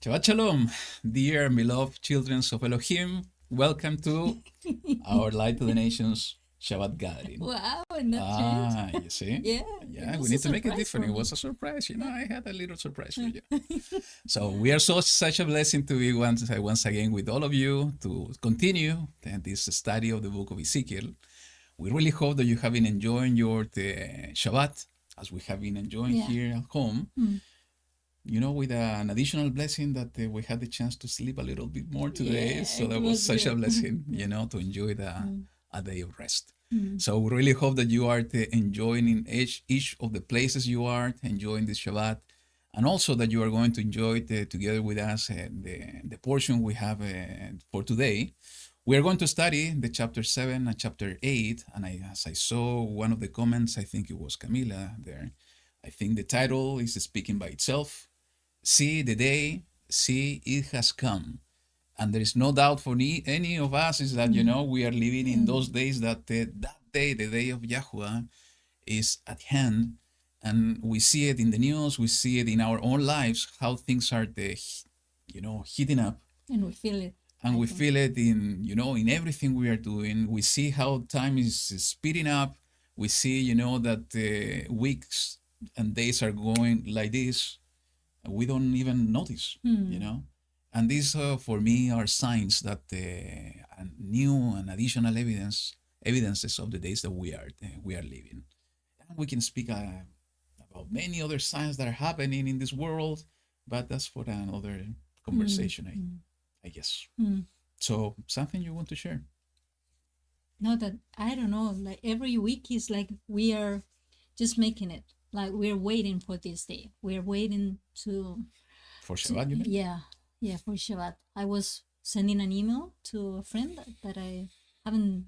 Shabbat Shalom, dear and beloved children of Elohim. Welcome to our Light to the Nations Shabbat gathering. Wow, and not yet. You see? Yeah, Yeah, it we was a need to make it surprise different. for It me. was a surprise. I had a little surprise for you. So we are such a blessing to be once again with all of you to continue this study of the book of Ezekiel. We really hope that you have been enjoying your Shabbat as we have been enjoying Yeah. here at home. With an additional blessing that we had the chance to sleep a little bit more today. Yeah, So it that was was such a good. blessing, to enjoy a day of rest. Mm. So we really hope that you are enjoying in each of the places you are, enjoying this Shabbat, and also that you are going to enjoy together with us the portion we have for today. We are going to study the chapter 7 and chapter 8, and as I saw one of the comments, I think it was Camila there, I think the title is speaking by itself. See the day, see it has come. And there is no doubt for any of us is that, we are living in those days that that day, the day of YaHuWaH, is at hand. And we see it in the news, we see it in our own lives, how things are, heating up. And we feel it. And we feel it in everything we are doing. We see how time is speeding up. We see, that weeks and days are going like this. We don't even notice, And these, for me, are signs that new and additional evidences of the days that we are living. And we can speak about many other signs that are happening in this world, but that's for another conversation, I guess. So, something you want to share? No, that I don't know. Like every week is like we are just making it. Like we're waiting for this day. We're waiting for Shabbat, you mean? Yeah, for Shabbat. I was sending an email to a friend that I haven't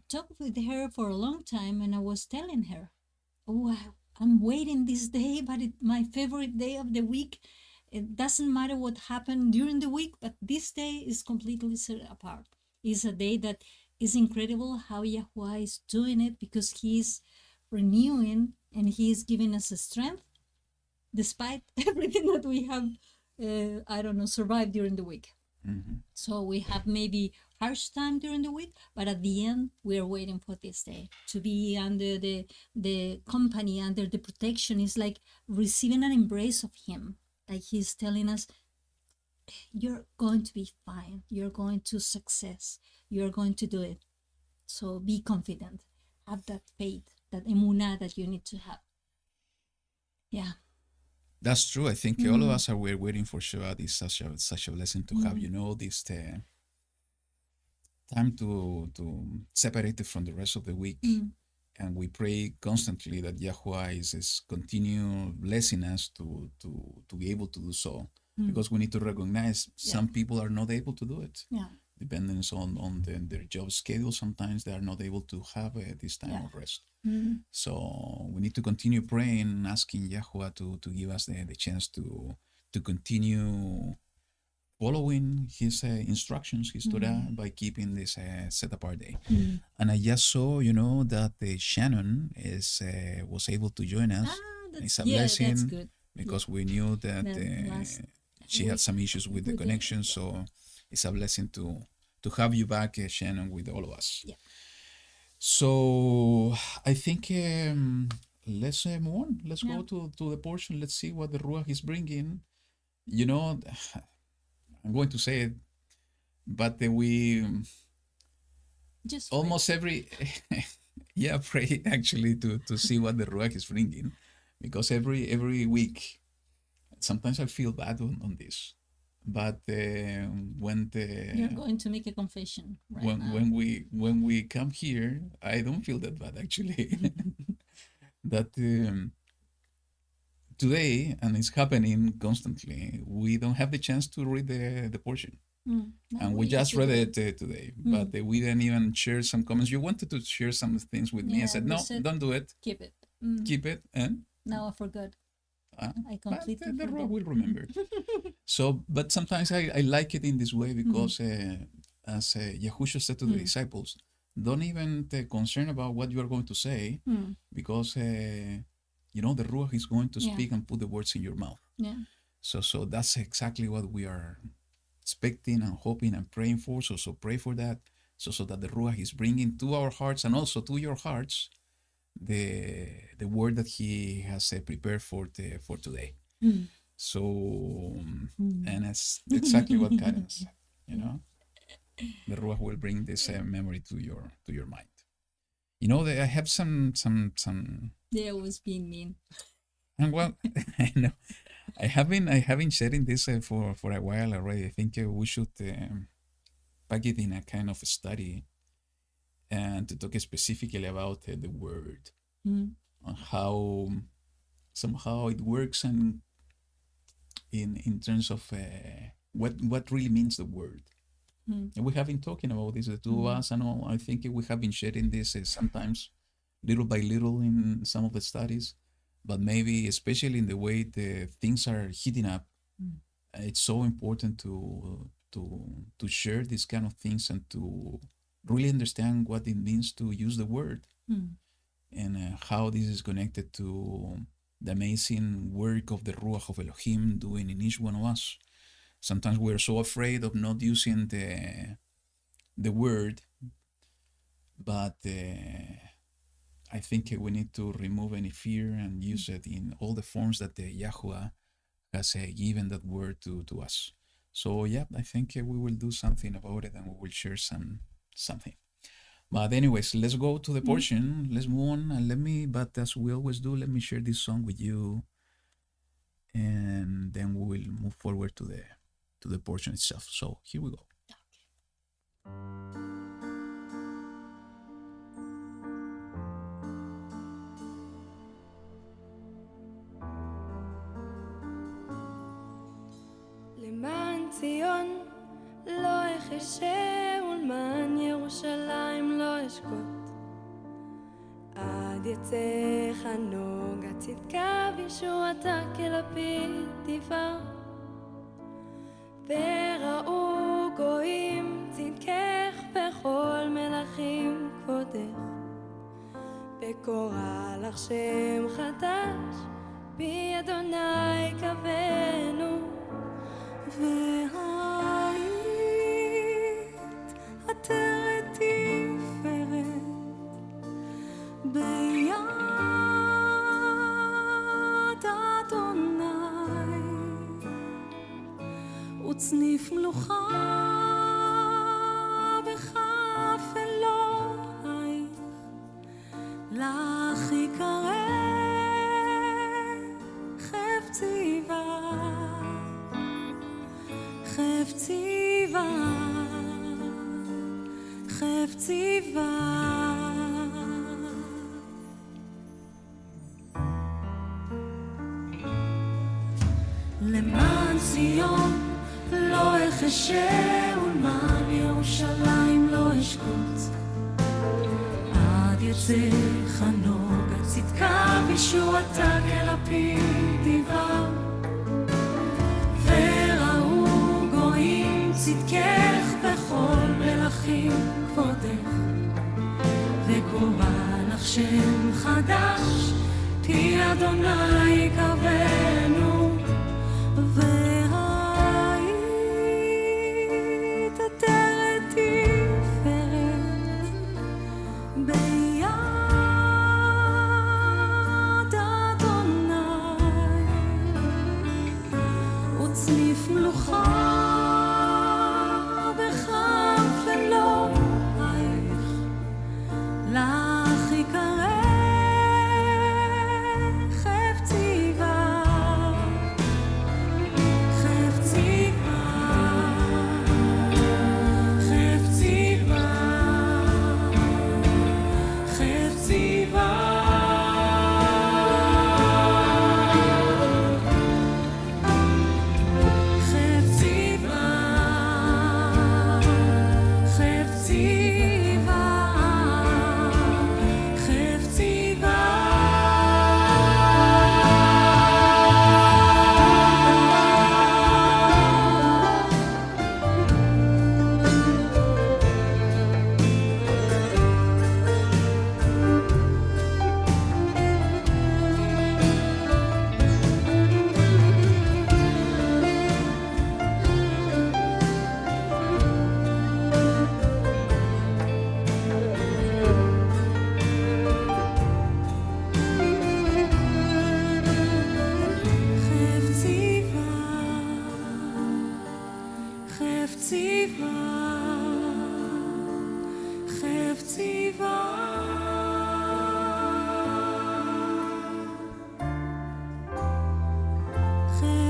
talked with her for a long time, and I was telling her, "Oh, I'm waiting this day, but my favorite day of the week. It doesn't matter what happened during the week, but this day is completely set apart. It's a day that is incredible how YaHuWaH is doing it because He's renewing and He is giving us a strength despite everything that we have, survived during the week. Mm-hmm. So we have maybe harsh time during the week, but at the end, we are waiting for this day to be under the company, under the protection. It's like receiving an embrace of Him. Like He's telling us, you're going to be fine. You're going to success. You're going to do it. So be confident. Have that faith, that emunah that you need to have. Yeah. That's true. I think all of us are waiting for Shabbat. It's such a blessing to have, this time to separate it from the rest of the week. And we pray constantly that YaHuWaH is continue blessing us to be able to do so. Because we need to recognize some people are not able to do it. Yeah. Depending on their job schedule, sometimes they are not able to have this time of rest. So we need to continue praying, asking YaHuWaH to give us the chance to continue following His instructions, His Torah, by keeping this set apart day. And I just saw, that Shannon was able to join us. It's a blessing. That's good. Because we knew that she had some issues with the connection, so it's a blessing to have you back, Shannon, with all of us. Yeah. So I think let's move on. Let's go to the portion. Let's see what the Ruach is bringing. I'm going to say it, but we just almost every pray actually to see what the Ruach is bringing, because every week sometimes I feel bad on this, but when you're going to make a confession right now. when we come here, I don't feel that bad actually. That today, and it's happening constantly, we don't have the chance to read the portion. And we just read it today, but we didn't even share some comments. You wanted to share some things with me. I said, no, don't do it. Keep it. Keep it. And now I forgot. I completely the forgot. Lord will remember. So, but sometimes I like it in this way because, as Yahushua said to the disciples, don't even concern about what you are going to say, because the Ruach is going to speak and put the words in your mouth. Yeah. So that's exactly what we are expecting and hoping and praying for. So pray for that. So that the Ruach is bringing to our hearts and also to your hearts the word that He has prepared for today. Mm. So and that's exactly what Karen said. You know, the Ruach will bring this memory to your mind. You know, I have some. They always being mean. And well, I know I have been sharing this for a while already. I think we should pack it in a kind of a study and to talk specifically about the word Mm. and how somehow it works and in terms of what really means the word. Mm. And we have been talking about this, the two of us, and all. I think we have been sharing this sometimes little by little in some of the studies, but maybe especially in the way the things are heating up, it's so important to share these kind of things and to really understand what it means to use the word Mm. and how this is connected to the amazing work of the Ruach of Elohim doing in each one of us. Sometimes we're so afraid of not using the word, but I think we need to remove any fear and use it in all the forms that the YaHuWaH has given that word to us. So yeah, I think we will do something about it and we will share something. But anyways, let's go to the portion. Let's move on and but as we always do, let me share this song with you, and then we will move forward to the portion itself. So here we go. למען ציון לא אחשה ולמען ירושלים לא אשקוט עד יצא חנוג הצדקה וישועתה כלפיד תפאר וראו גויים צדקך בכל מלכים כבודך וקורא לך שם חדש בי אדוני קבנו והיית עטרת תפארת ביד אדוני וצניף מלוכה בכף אלוהיך לך יקרא חפציבה חפציבה, חפציבה למען ציון לא אחשה ולמען ירושלים לא אשקוט עד יצא חנוג הצדקה וישועתה כלפיד תבער צדקך בכל מלכים כבודך וקורא לך שם חדש כי אדוני קבנו והיית עטרת תפארת ביד אדוני וצניף מלוכה לך יקרא חפציבה,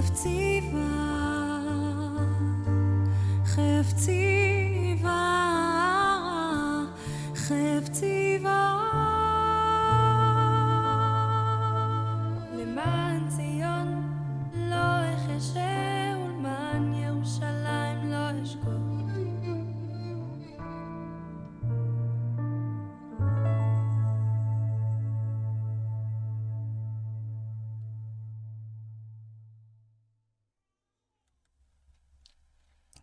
חפצי בה, חפצי בה, חפצי בה. למען ציון לא אחשה ולמען ירושלים לא אשקוט.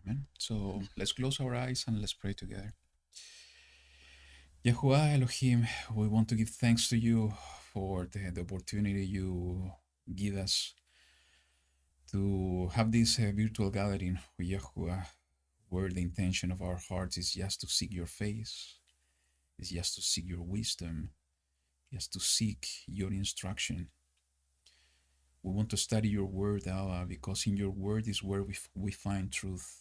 Amen. So let's close our eyes and let's pray together. YaHuWaH Elohim, we want to give thanks to you for the opportunity you give us to have this virtual gathering with YaHuWaH, where the intention of our hearts is just to seek your face, is just to seek your wisdom, just to seek your instruction. We want to study your word, Allah, because in your word is where we find truth.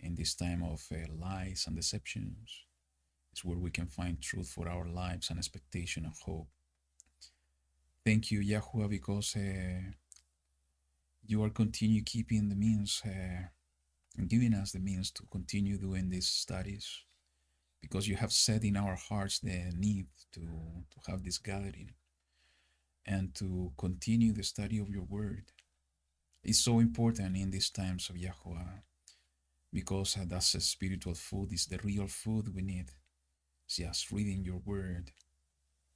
In this time of lies and deceptions, it's where we can find truth for our lives and expectation and hope. Thank you, YaHuWaH, because you are continue keeping the means and giving us the means to continue doing these studies, because you have set in our hearts the need to have this gathering and to continue the study of your word. It's so important in these times of YaHuWaH, because that's a spiritual food, is the real food we need. It's just reading your word,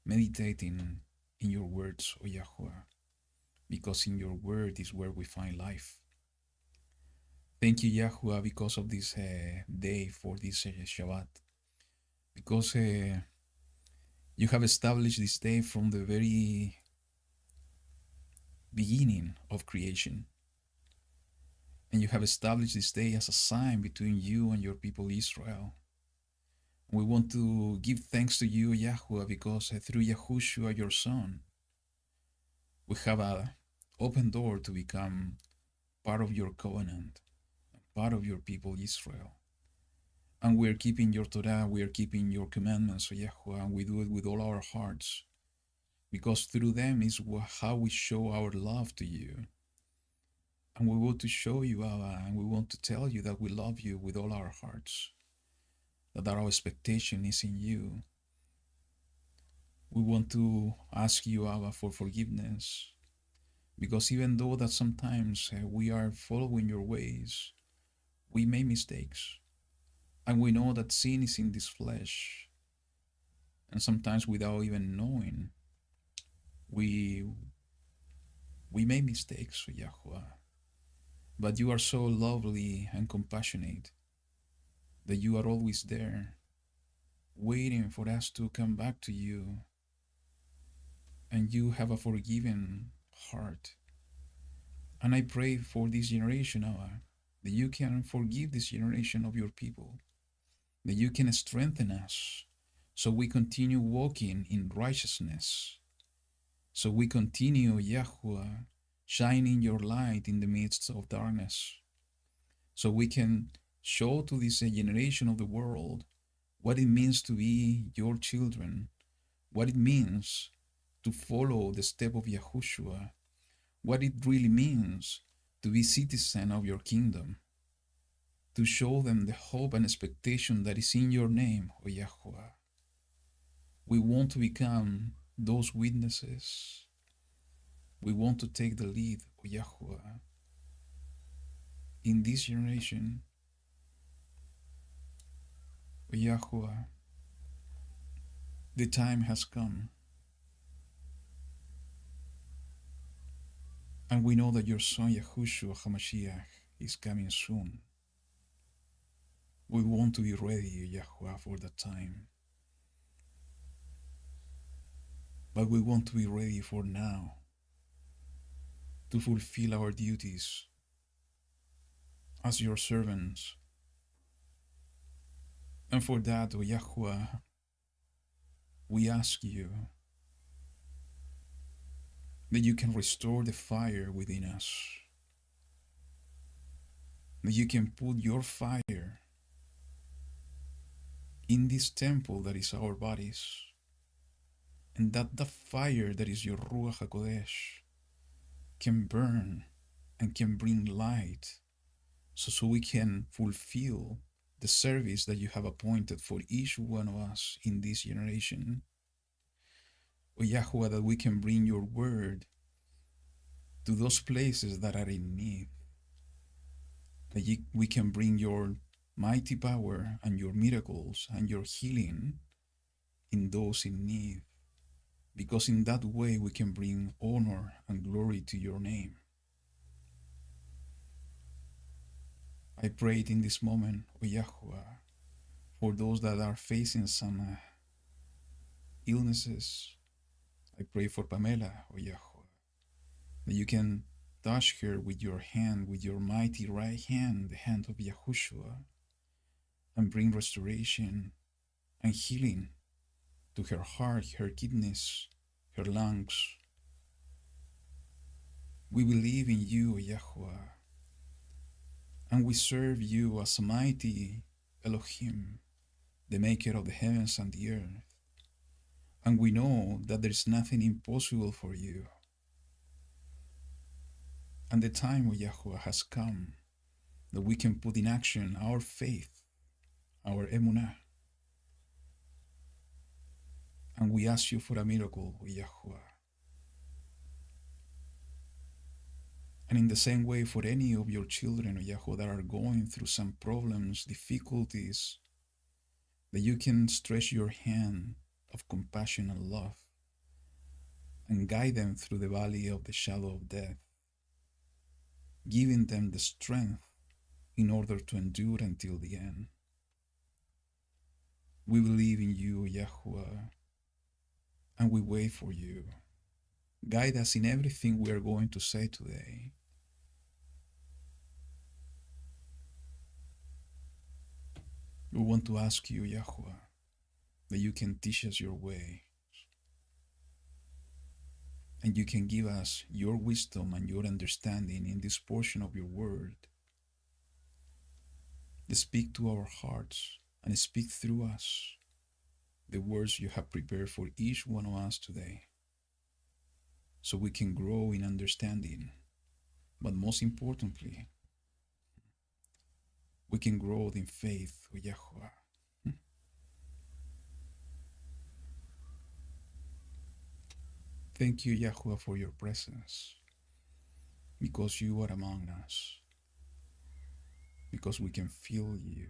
meditating in your words, O YaHuWaH, because in your word is where we find life. Thank you, YaHuWaH, because of this day, for this Shabbat, because you have established this day from the very beginning of creation. And you have established this day as a sign between you and your people Israel. We want to give thanks to you, YaHuWaH, because through Yahushua, your son, we have an open door to become part of your covenant, part of your people Israel. And we are keeping your Torah, we are keeping your commandments, YaHuWaH, and we do it with all our hearts, because through them is how we show our love to you. And we want to show you, Allah, and we want to tell you that we love you with all our hearts, that our expectation is in you. We want to ask you, Allah, for forgiveness, because even though that sometimes we are following your ways, we make mistakes, and we know that sin is in this flesh, and sometimes without even knowing, we make mistakes, YaHuWaH. But you are so lovely and compassionate that you are always there, waiting for us to come back to you. And you have a forgiving heart. And I pray for this generation, Allah, that you can forgive this generation of your people, that you can strengthen us so we continue walking in righteousness, so we continue, YaHuWaH, shining your light in the midst of darkness, so we can show to this generation of the world what it means to be your children, what it means to follow the step of Yahushua, what it really means to be citizen of your kingdom, to show them the hope and expectation that is in your name, O YaHuWaH. We want to become those witnesses. We want to take the lead, O YaHuWaH, in this generation. O YaHuWaH, the time has come. And we know that your son, Yahushua HaMashiach, is coming soon. We want to be ready, YaHuWaH, for that time. But we want to be ready for now, to fulfill our duties as your servants. And for that, O YaHuWaH, we ask you that you can restore the fire within us, that you can put your fire in this temple that is our bodies, and that the fire that is your Ruach HaKodesh can burn and can bring light, so we can fulfill the service that you have appointed for each one of us in this generation. O YaHuWaH, that we can bring your word to those places that are in need, that we can bring your mighty power and your miracles and your healing in those in need, because in that way we can bring honor and glory to your name. I prayed in this moment, O YaHuWaH, for those that are facing some illnesses. I pray for Pamela, O YaHuWaH, that you can touch her with your hand, with your mighty right hand, the hand of Yahushua, and bring restoration and healing to her heart, her kidneys, her lungs. We believe in you, O YaHuWaH, and we serve you as a mighty Elohim, the maker of the heavens and the earth. And we know that there is nothing impossible for you. And the time, O YaHuWaH, has come that we can put in action our faith, our emunah. And we ask you for a miracle, O YaHuWaH. And in the same way, for any of your children, O YaHuWaH, that are going through some problems, difficulties, that you can stretch your hand of compassion and love and guide them through the valley of the shadow of death, giving them the strength in order to endure until the end. We believe in you, YaHuWaH, and we wait for you. Guide us in everything we are going to say today. We want to ask you, YaHuWaH, that you can teach us your way, and you can give us your wisdom and your understanding in this portion of your word. Speak to our hearts and speak through us the words you have prepared for each one of us today, so we can grow in understanding, but most importantly, we can grow in faith, O YaHuWaH. Thank you, YaHuWaH, for your presence, because you are among us, because we can feel you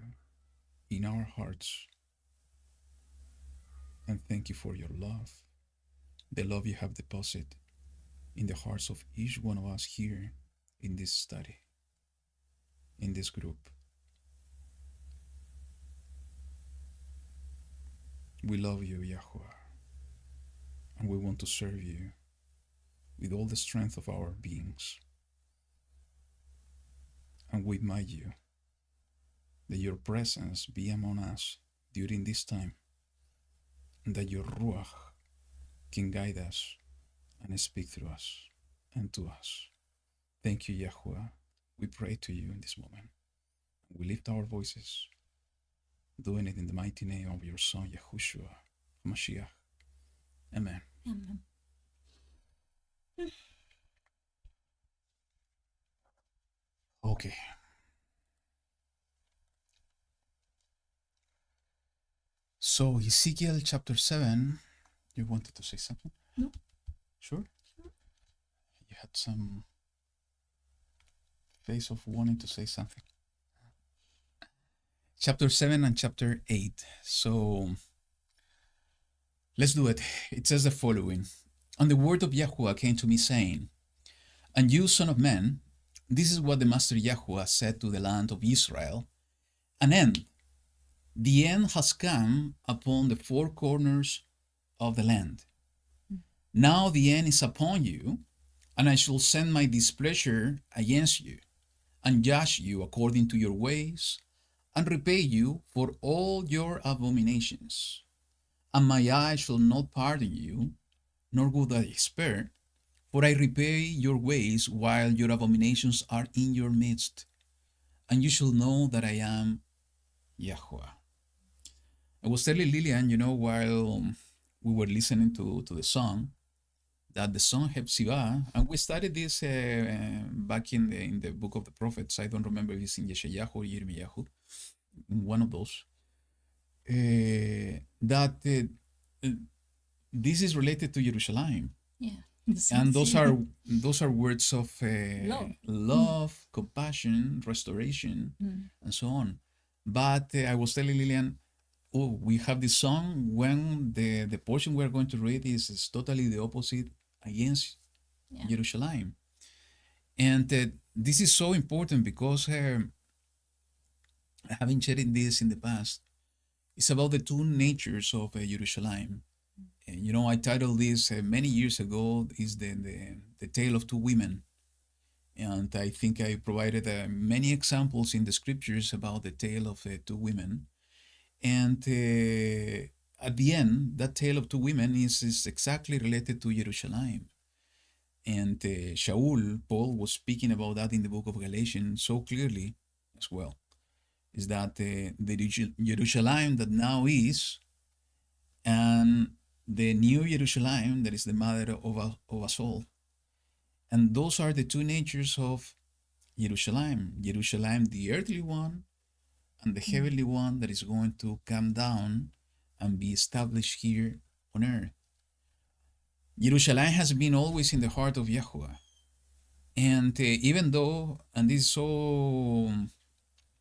in our hearts. And thank you for your love, the love you have deposited in the hearts of each one of us here in this study, in this group. We love you, YaHuWaH, and we want to serve you with all the strength of our beings. And we invite you that your presence be among us during this time, and that your Ruach can guide us and speak through us and to us. Thank you, YaHuWaH. We pray to you in this moment. We lift our voices, doing it in the mighty name of your Son, Yahushua, Mashiach. Amen. Amen. Okay. So, Ezekiel chapter 7, you wanted to say something? No. Sure? You had some face of wanting to say something. Chapter 7 and chapter 8. So, let's do it. It says the following. And the word of YaHuWaH came to me, saying, And you, son of man, this is what the Master YaHuWaH said to the land of Israel, An end. The end has come upon the four corners of the land. Now the end is upon you, and I shall send my displeasure against you, and judge you according to your ways, and repay you for all your abominations. And my eye shall not pardon you, nor would I spare, for I repay your ways while your abominations are in your midst. And you shall know that I am YaHuWaH. I was telling Lillian, while we were listening to the song, that the song Hepzibah, and we studied this back in the book of the prophets. I don't remember if it's in Yeshayahu or Yirmiyahu, one of those. That this is related to Jerusalem, Yeah. and those are words of Love. compassion, restoration, and so on. But I was telling Lillian, oh, we have this song when the portion we are going to read is totally the opposite against Jerusalem. And this is so important because having shared this in the past, it's about the two natures of Jerusalem. And I titled this many years ago, is the tale of two women. And I think I provided many examples in the scriptures about the tale of two women. And at the end, that tale of two women is exactly related to Jerusalem. And Paul was speaking about that in the book of Galatians so clearly as well. Is that the Jerusalem that now is, and the new Jerusalem that is the mother of us all. And those are the two natures of Jerusalem. Jerusalem, the earthly one, and the heavenly one that is going to come down and be established here on earth. Jerusalem has been always in the heart of YaHuWaH. And even though, and this is so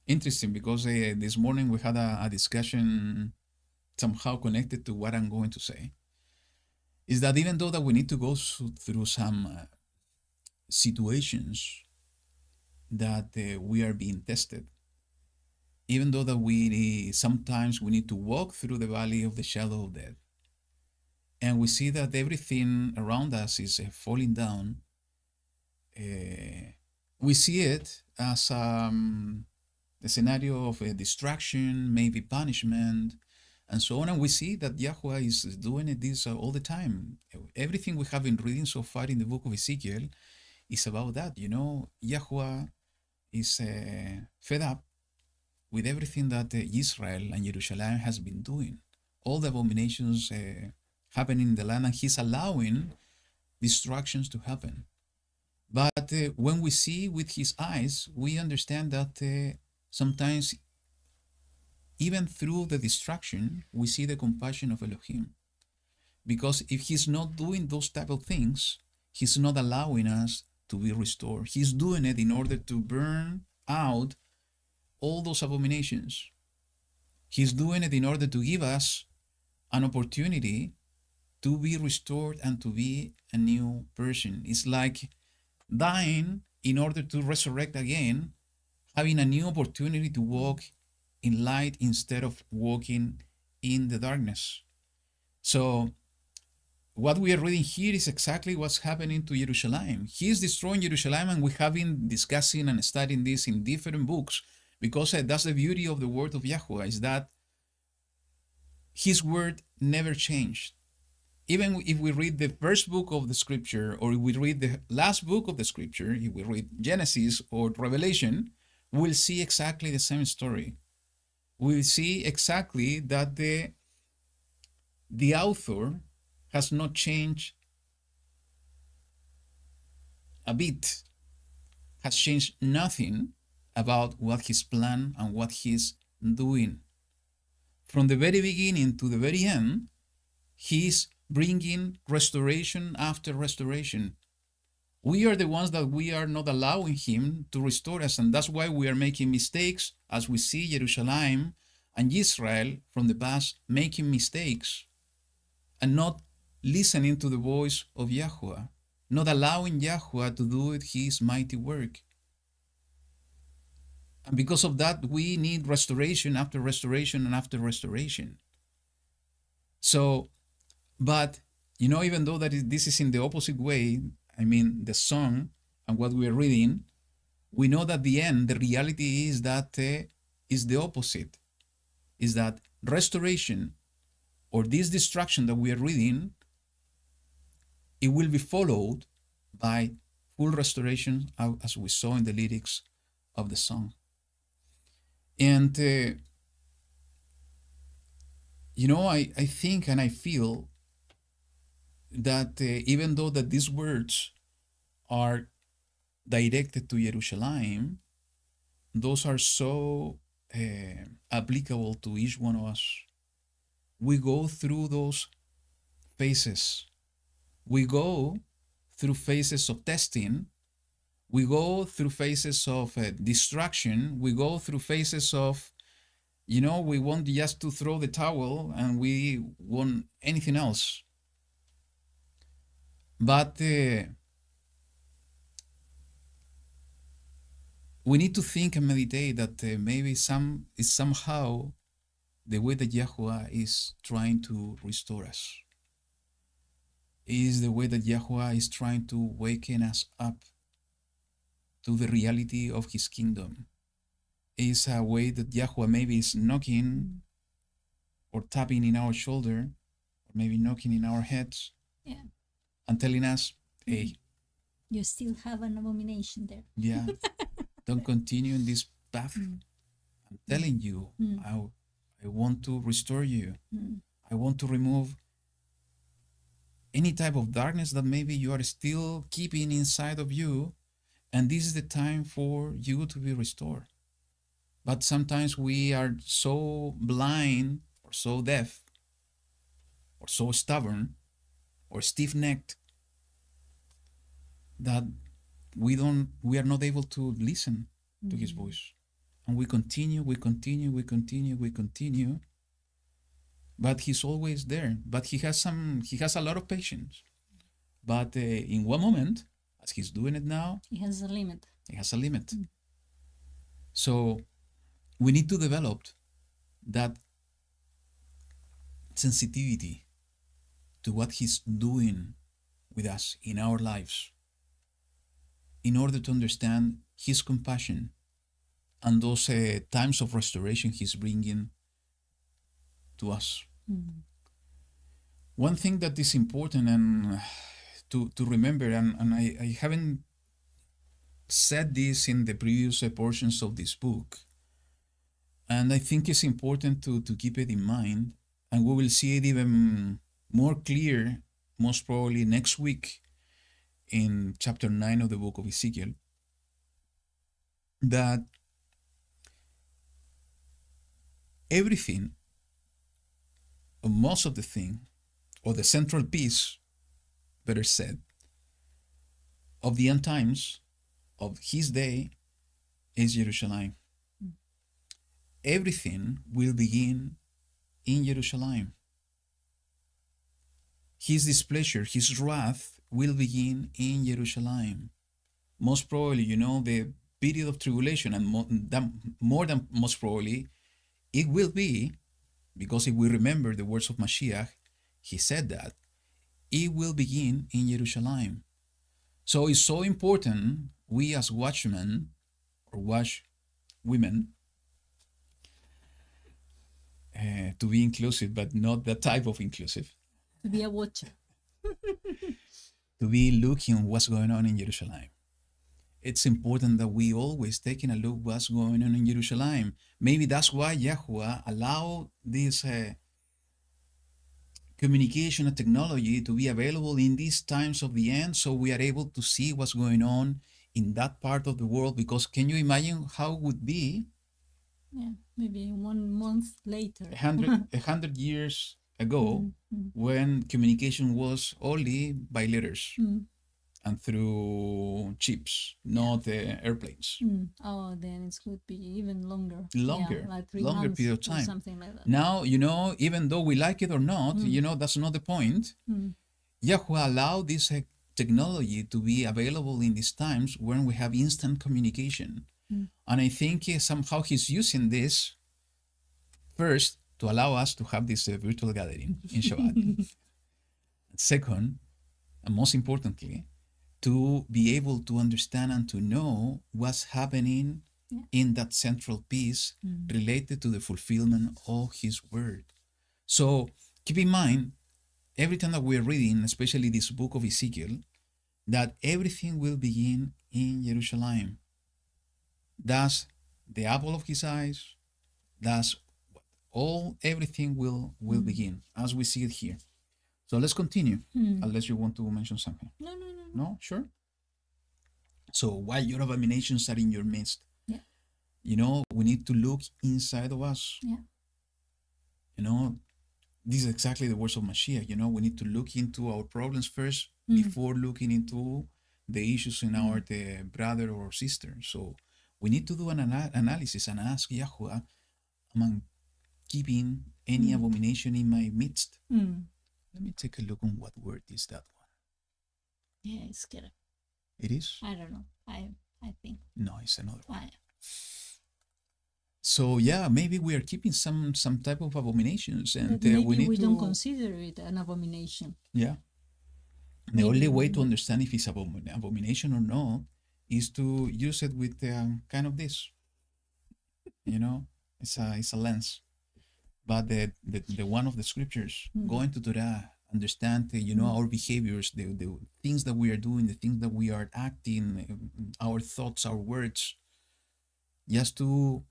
interesting because this morning we had a discussion somehow connected to what I'm going to say, is that even though that we need to go through some situations that we are being tested, even though that sometimes we need to walk through the valley of the shadow of death, and we see that everything around us is falling down, we see it as the scenario of a distraction, maybe punishment, and so on. And we see that YaHuWaH is doing this all the time. Everything we have been reading so far in the book of Ezekiel is about that. YaHuWaH is fed up with everything that Israel and Jerusalem has been doing. All the abominations happening in the land, and he's allowing destructions to happen. But when we see with his eyes, we understand that sometimes even through the destruction, we see the compassion of Elohim. Because if he's not doing those type of things, he's not allowing us to be restored. He's doing it in order to burn out all those abominations. He's doing it in order to give us an opportunity to be restored and to be a new person. It's like dying in order to resurrect again, having a new opportunity to walk in light instead of walking in the darkness. So what we are reading here is exactly what's happening to Jerusalem. He is destroying Jerusalem, and we have been discussing and studying this in different books, because that's the beauty of the word of YaHuWaH, is that his word never changed. Even if we read the first book of the scripture, or if we read the last book of the scripture, if we read Genesis or Revelation, we'll see exactly the same story. We'll see exactly that the author has not changed a bit, has changed nothing about what he's planned and what he's doing. From the very beginning to the very end, he's bringing restoration after restoration. We are the ones that we are not allowing him to restore us, and that's why we are making mistakes, as we see Jerusalem and Israel from the past making mistakes and not listening to the voice of YaHuWaH, not allowing YaHuWaH to do his mighty work. And because of that, we need restoration after restoration and after restoration. So, but, even though that this is in the opposite way, the song and what we are reading, we know that the end, the reality is that is the opposite, is that restoration, or this destruction that we are reading, it will be followed by full restoration, as we saw in the lyrics of the song. And, I think and I feel that even though that these words are directed to Jerusalem, those are so applicable to each one of us. We go through those phases. We go through phases of testing. We go through phases of distraction. We go through phases of, we want just to throw the towel and we want anything else. But we need to think and meditate that maybe is somehow the way that YaHuWaH is trying to restore us. Is the way that YaHuWaH is trying to waken us up to the reality of his kingdom. Is a way that YaHuWaH maybe is knocking or tapping in our shoulder, or maybe knocking in our heads, and telling us, hey, you still have an abomination there. Yeah, don't continue in this path. I'm telling you, I want to restore you. I want to remove any type of darkness that maybe you are still keeping inside of you, and this is the time for you to be restored. But sometimes we are so blind or so deaf or so stubborn or stiff-necked that we are not able to listen to his voice. And we continue, but he's always there. But he has a lot of patience. But in one moment, as he's doing it now, It has a limit. it has a limit. So we need to develop that sensitivity to what he's doing with us in our lives in order to understand his compassion and those times of restoration he's bringing to us. One thing that is important and to remember, and I haven't said this in the previous portions of this book, and I think it's important to keep it in mind, and we will see it even more clear, most probably next week in chapter 9 of the book of Ezekiel, that everything, or most of the thing, or the central piece, better said, of the end times, of his day, is Jerusalem. Everything will begin in Jerusalem. His displeasure, his wrath will begin in Jerusalem. Most probably, the period of tribulation, and more than most probably, it will be, because if we remember the words of Mashiach, he said that, it will begin in Jerusalem. So it's so important, we as watchmen, or watch women, to be inclusive, but not that type of inclusive, To be a watcher. to be looking what's going on in Jerusalem. It's important that we always taking a look what's going on in Jerusalem. Maybe that's why YaHuWaH allowed this communication and technology to be available in these times of the end, so we are able to see what's going on in that part of the world. Because can you imagine how it would be Maybe 1 month later. 100 years ago, when communication was only by letters and through chips, not airplanes. Oh, then it could be even longer. Longer, like 3 longer months period of or time. something like that. Now, even though we like it or not, that's not the point. YaHuWaH allowed this technology to be available in these times when we have instant communication. And I think somehow he's using this first to allow us to have this virtual gathering in Shabbat. Second, and most importantly, to be able to understand and to know what's happening in that central piece related to the fulfillment of his word. So keep in mind, every time that we're reading, especially this book of Ezekiel, that everything will begin in Jerusalem. That's the apple of his eyes. That's everything will begin as we see it here. So let's continue, unless you want to mention something. No, no, no. No? Sure? So while your abominations are in your midst, Yeah. We need to look inside of us. Yeah. This is exactly the words of Mashiach. We need to look into our problems first before looking into the issues in our the brother or sister. So we need to do an analysis and ask YaHuWaH, am I keeping any abomination in my midst? Let me take a look on what word is that one. Yeah, it's good. It is? I don't know. I think. No, it's another one. I, So yeah, maybe we are keeping some type of abominations, and but maybe we need we to. don't consider it an abomination. Yeah. The Maybe only we way to don't. understand if it's abomination or not is to use it with kind of this. It's a lens. But the one of the scriptures, going to Torah, understand our behaviors, the things that we are doing, the things that we are acting, our thoughts, our words, just to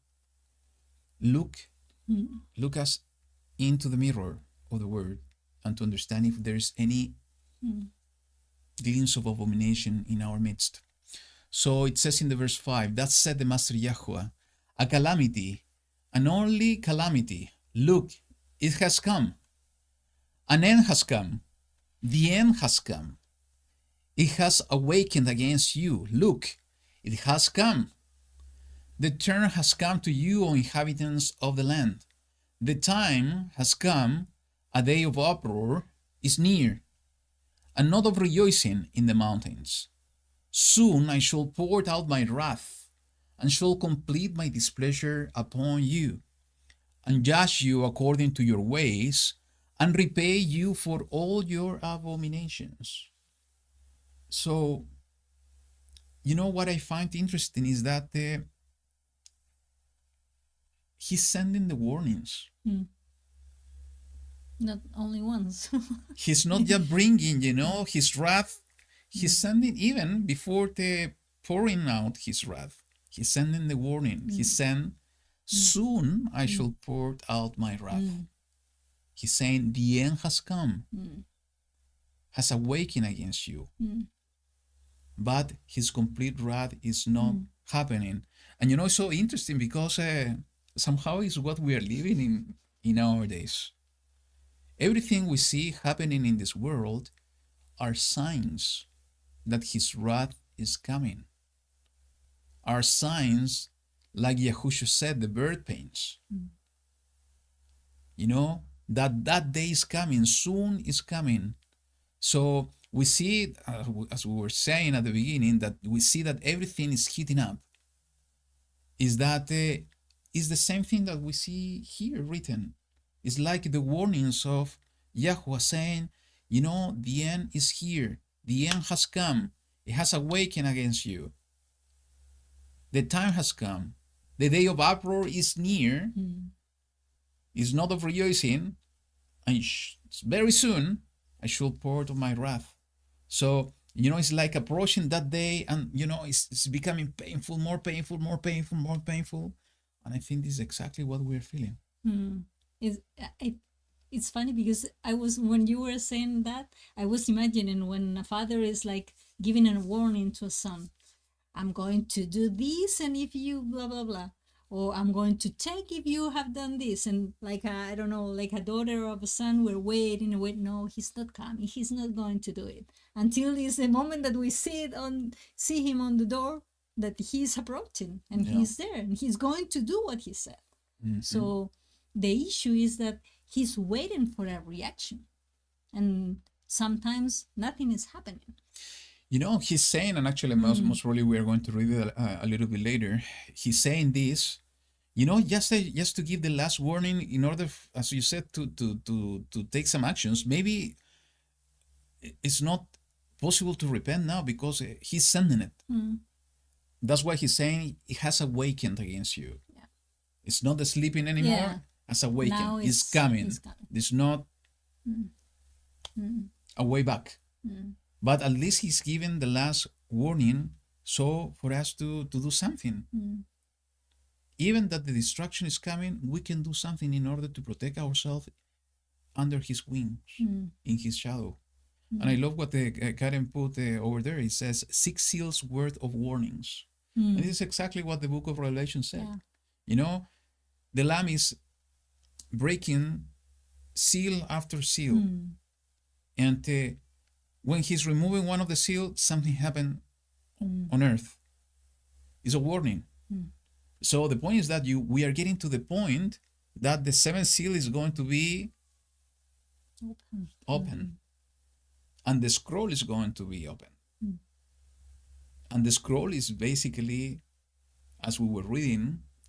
look us into the mirror of the word and to understand if there's any glimpse of abomination in our midst. So it says in the verse 5, that said the Master YaHuWaH, a calamity, an only calamity. Look, it has come. An end has come. The end has come. It has awakened against you. Look, it has come. The turn has come to you, O inhabitants of the land. The time has come, a day of uproar is near, and not of rejoicing in the mountains. Soon I shall pour out my wrath, and shall complete my displeasure upon you, and judge you according to your ways, and repay you for all your abominations. So, what I find interesting is that he's sending the warnings. Not only once. He's not just bringing, his wrath. He's sending, even before the pouring out his wrath, he's sending the warning. He said, soon I shall pour out my wrath. He's saying, the end has come, has awakened against you. But his complete wrath is not happening. And it's so interesting because somehow it's what we are living in nowadays. Everything we see happening in this world are signs that his wrath is coming. Are signs, like Yahushua said, the birth pains. That day is coming, soon is coming. So we see, as we were saying at the beginning, that we see that everything is heating up. Is the same thing that we see here written. It's like the warnings of YaHuWaH saying, the end is here. The end has come. It has awakened against you. The time has come. The day of uproar is near. It's not of rejoicing. And very soon I shall pour out my wrath. So, it's like approaching that day, and, it's becoming painful, more painful, more painful, more painful. And I think this is exactly what we're feeling. It's funny because when you were saying that, I was imagining when a father is like giving a warning to a son. I'm going to do this, and if you blah, blah, blah. Or I'm going to take if you have done this. And like, I don't know, like a daughter of a son, we're waiting and waiting. No, he's not coming. He's not going to do it. Until it's the moment that we see him on the door, that he's approaching and he's there and he's going to do what he said. So the issue is that he's waiting for a reaction. And sometimes nothing is happening. He's saying, and actually most probably we are going to read it a little bit later. He's saying this, just to give the last warning in order, as you said, to take some actions. Maybe it's not possible to repent now because he's sending it. That's why he's saying it has awakened against you. Yeah. It's not the sleeping anymore. Yeah. Has awakened. Now it's coming. It's not a way back. But at least he's given the last warning, so for us to do something. Even that the destruction is coming, we can do something in order to protect ourselves under his wings, in his shadow. And I love what Karen put over there. It says 6 seals worth of warnings. And this is exactly what the book of Revelation said. Yeah. You know, the Lamb is breaking seal after seal. And when he's removing one of the seals, something happened on earth. It's a warning. So the point is that we are getting to the point that the 7th seal is going to be open. And the scroll is going to be open. And the scroll is basically, as we were reading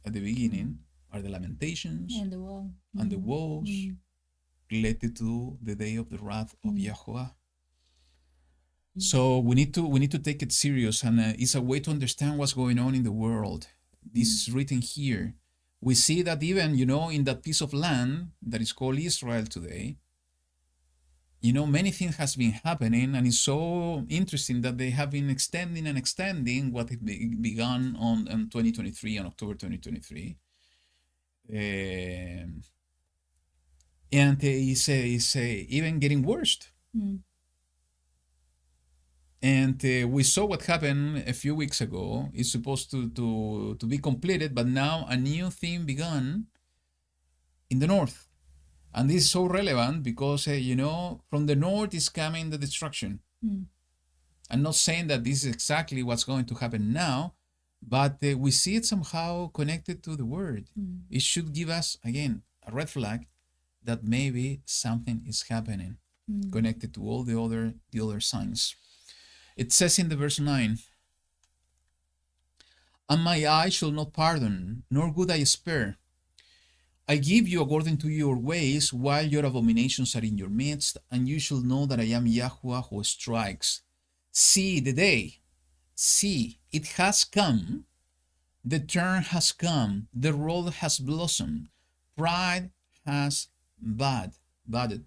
at the beginning, are the lamentations And the wall. and the woes related to the day of the wrath of YaHuWaH. So we need to take it serious, and it's a way to understand what's going on in the world. This is written here. We see that even, in that piece of land that is called Israel today, many things has been happening, and it's so interesting that they have been extending what it began on 2023, on October 2023. And it's even getting worse. And we saw what happened a few weeks ago. It's supposed to be completed, but now a new thing began in the north. And this is so relevant because, from the north is coming the destruction. I'm not saying that this is exactly what's going to happen now, but we see it somehow connected to the word. It should give us, again, a red flag that maybe something is happening connected to all the other signs. It says in the verse 9, "And my eye shall not pardon, nor would I spare. I give you according to your ways, while your abominations are in your midst, and you shall know that I am YaHuWaH who strikes. See the day, see, it has come, the turn has come, the road has blossomed, pride has budded.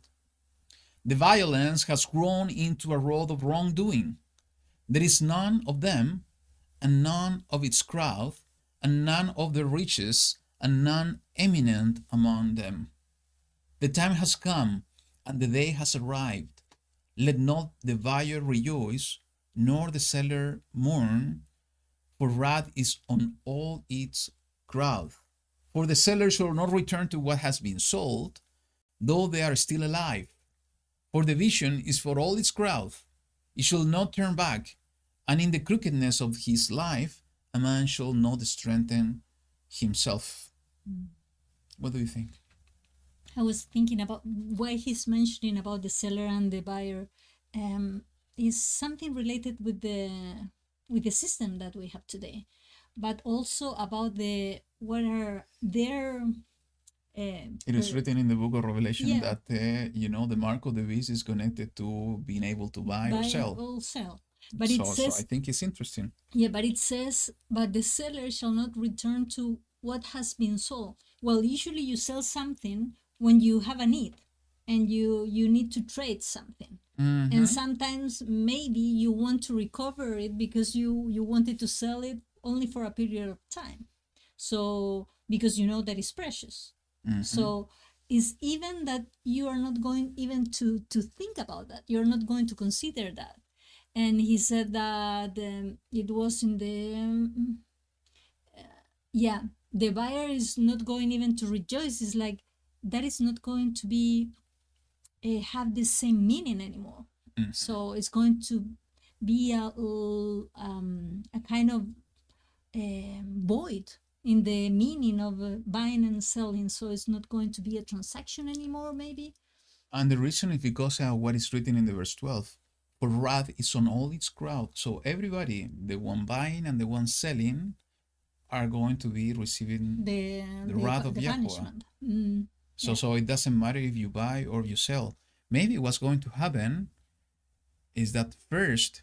The violence has grown into a road of wrongdoing. There is none of them, and none of its crowd, and none of the riches, and none eminent among them. The time has come, and the day has arrived. Let not the buyer rejoice, nor the seller mourn, for wrath is on all its crowd. For the seller shall not return to what has been sold, though they are still alive. For the vision is for all its crowd. It shall not turn back, and in the crookedness of his life, a man shall not strengthen himself." What do you think? I was thinking about why he's mentioning about the seller and the buyer. Is something related with the system that we have today, but also about what are their. It is written in the book of Revelation Yeah. that the mark of the beast is connected to being able to buy or sell. But it says, so I think it's interesting. yeah, but it says, but the seller shall not return to what has been sold. Well, usually you sell something when you have a need and you need to trade something. And sometimes maybe you want to recover it because you wanted to sell it only for a period of time. So, because you know that it's precious. So it's even that you are not going even to think about that. You're not going to consider that. And he said that it was in the buyer is not going even to rejoice. It's like that is not going to be have the same meaning anymore. So it's going to be a kind of void in the meaning of buying and selling. So it's not going to be a transaction anymore, maybe. And the reason is because what is written in the verse 12, for wrath is on all its crowd. So everybody, the one buying and the one selling, are going to be receiving the wrath of YaHuWaH. So it doesn't matter if you buy or you sell. Maybe what's going to happen is that first,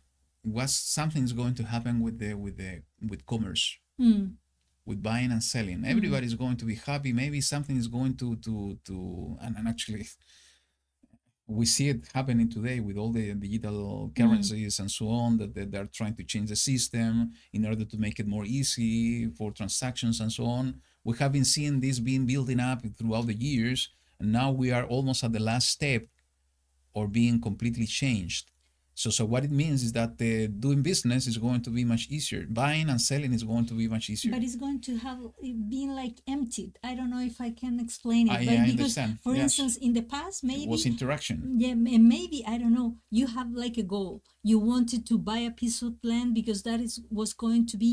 something's going to happen with commerce, with buying and selling. Everybody's going to be happy. Maybe something is going to and actually we see it happening today with all the digital currencies and so on, that they're trying to change the system in order to make it more easy for transactions and so on. We have been seeing this being building up throughout the years, And now we are almost at the last step or being completely changed. So what it means is that doing business is going to be much easier. Buying and selling is going to be much easier. But it's going to have it being like emptied. I don't know if I can explain it. I Because, understand. for Yes. instance, in the past, maybe It was interaction. yeah, and maybe I don't know. You have like a goal. You wanted to buy a piece of land because that is was going to be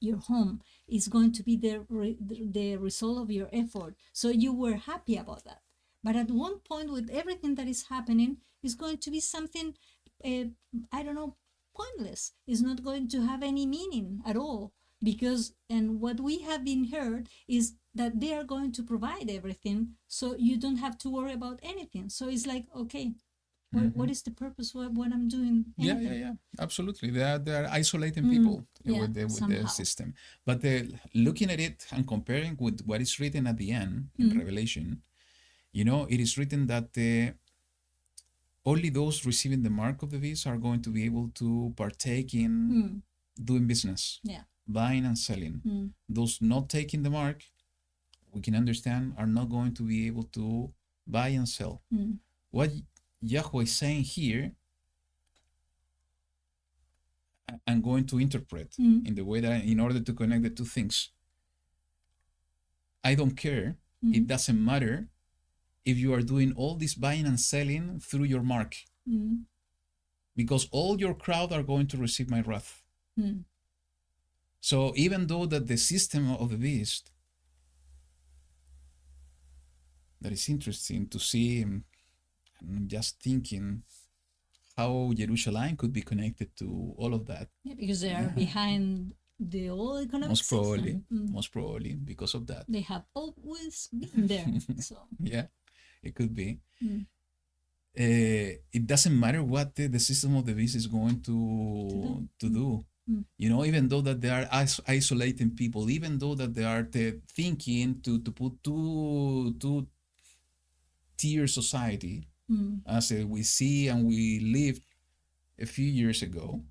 your home. It's going to be the result of your effort. So you were happy about that. But at one point, with everything that is happening, it's going to be something. I don't know, pointless. It's not going to have any meaning at all, because and what we have been heard is that they are going to provide everything, so you don't have to worry about anything. So it's like, okay, what is the purpose of what I'm doing? Yeah. Absolutely. They are isolating people yeah, with the somehow. system. But looking at it and comparing with what is written at the end in Revelation, it is written that only those receiving the mark of the beast are going to be able to partake in doing business, Yeah. buying and selling. Those not taking the mark, we can understand, are not going to be able to buy and sell. What YaHuWaH is saying here, I'm going to interpret in the way that in order to connect the two things. I don't care. It doesn't matter if you are doing all this buying and selling through your mark, because all your crowd are going to receive my wrath. So even though that the system of the beast, that is interesting to see, I'm just thinking how Jerusalem could be connected to all of that. Yeah, because they are behind the whole economic Most probably, system. most probably because of that. They have always been there. So Yeah, it could be. It doesn't matter what the system of the beast is going to do. Even though that they are isolating people, even though that they are thinking to put two-tier society, as we see and we lived a few years ago.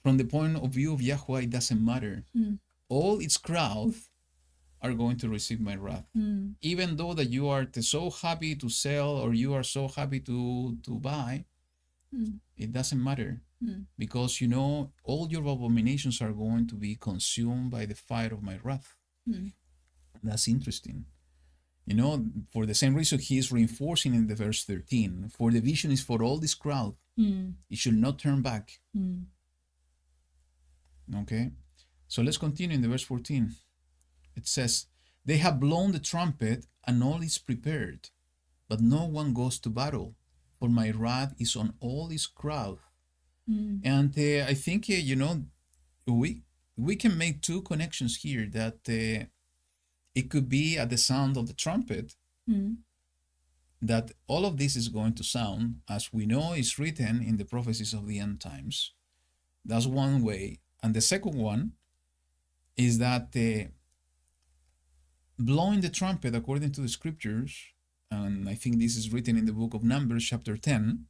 From the point of view of YaHuWaH, it doesn't matter. All its crowd are going to receive my wrath. Even though that you are so happy to sell or you are so happy to buy, it doesn't matter. Because all your abominations are going to be consumed by the fire of my wrath. That's interesting. For the same reason he is reinforcing in the verse 13, for the vision is for all this crowd. It should not turn back. Okay, so let's continue in the verse 14. It says, they have blown the trumpet and all is prepared, but no one goes to battle, for my wrath is on all this crowd. And I think, we can make two connections here, that it could be at the sound of the trumpet, that all of this is going to sound, as we know is written in the prophecies of the end times. That's one way. And the second one is that blowing the trumpet, according to the scriptures, and I think this is written in the book of Numbers, chapter 10,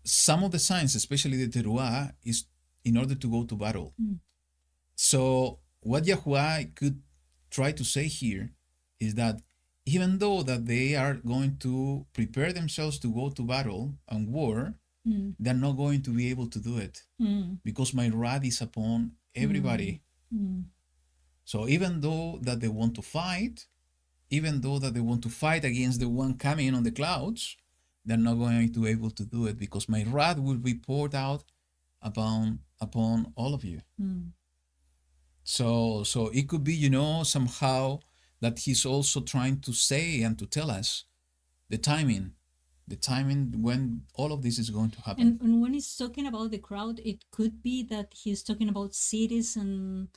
some of the signs, especially the teruah, is in order to go to battle. So what YaHuWaH could try to say here is that even though that they are going to prepare themselves to go to battle and war, they're not going to be able to do it because my wrath is upon everybody. So even though that they want to fight, even though that they want to fight against the one coming on the clouds, they're not going to be able to do it because my wrath will be poured out upon all of you. So it could be, somehow that he's also trying to say and to tell us the timing when all of this is going to happen. And when he's talking about the crowd, it could be that he's talking about cities and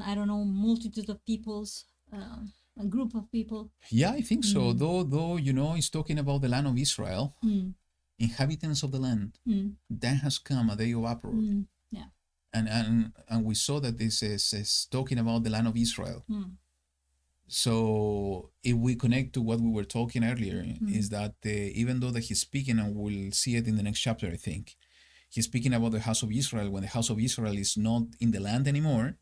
I don't know, multitude of peoples, a group of people. Yeah, I think so. Though he's talking about the land of Israel, inhabitants of the land. Then has come a day of uproar. Yeah. And we saw that this is talking about the land of Israel. So if we connect to what we were talking earlier, is that even though that he's speaking, and we'll see it in the next chapter, I think, he's speaking about the house of Israel. When the house of Israel is not in the land anymore,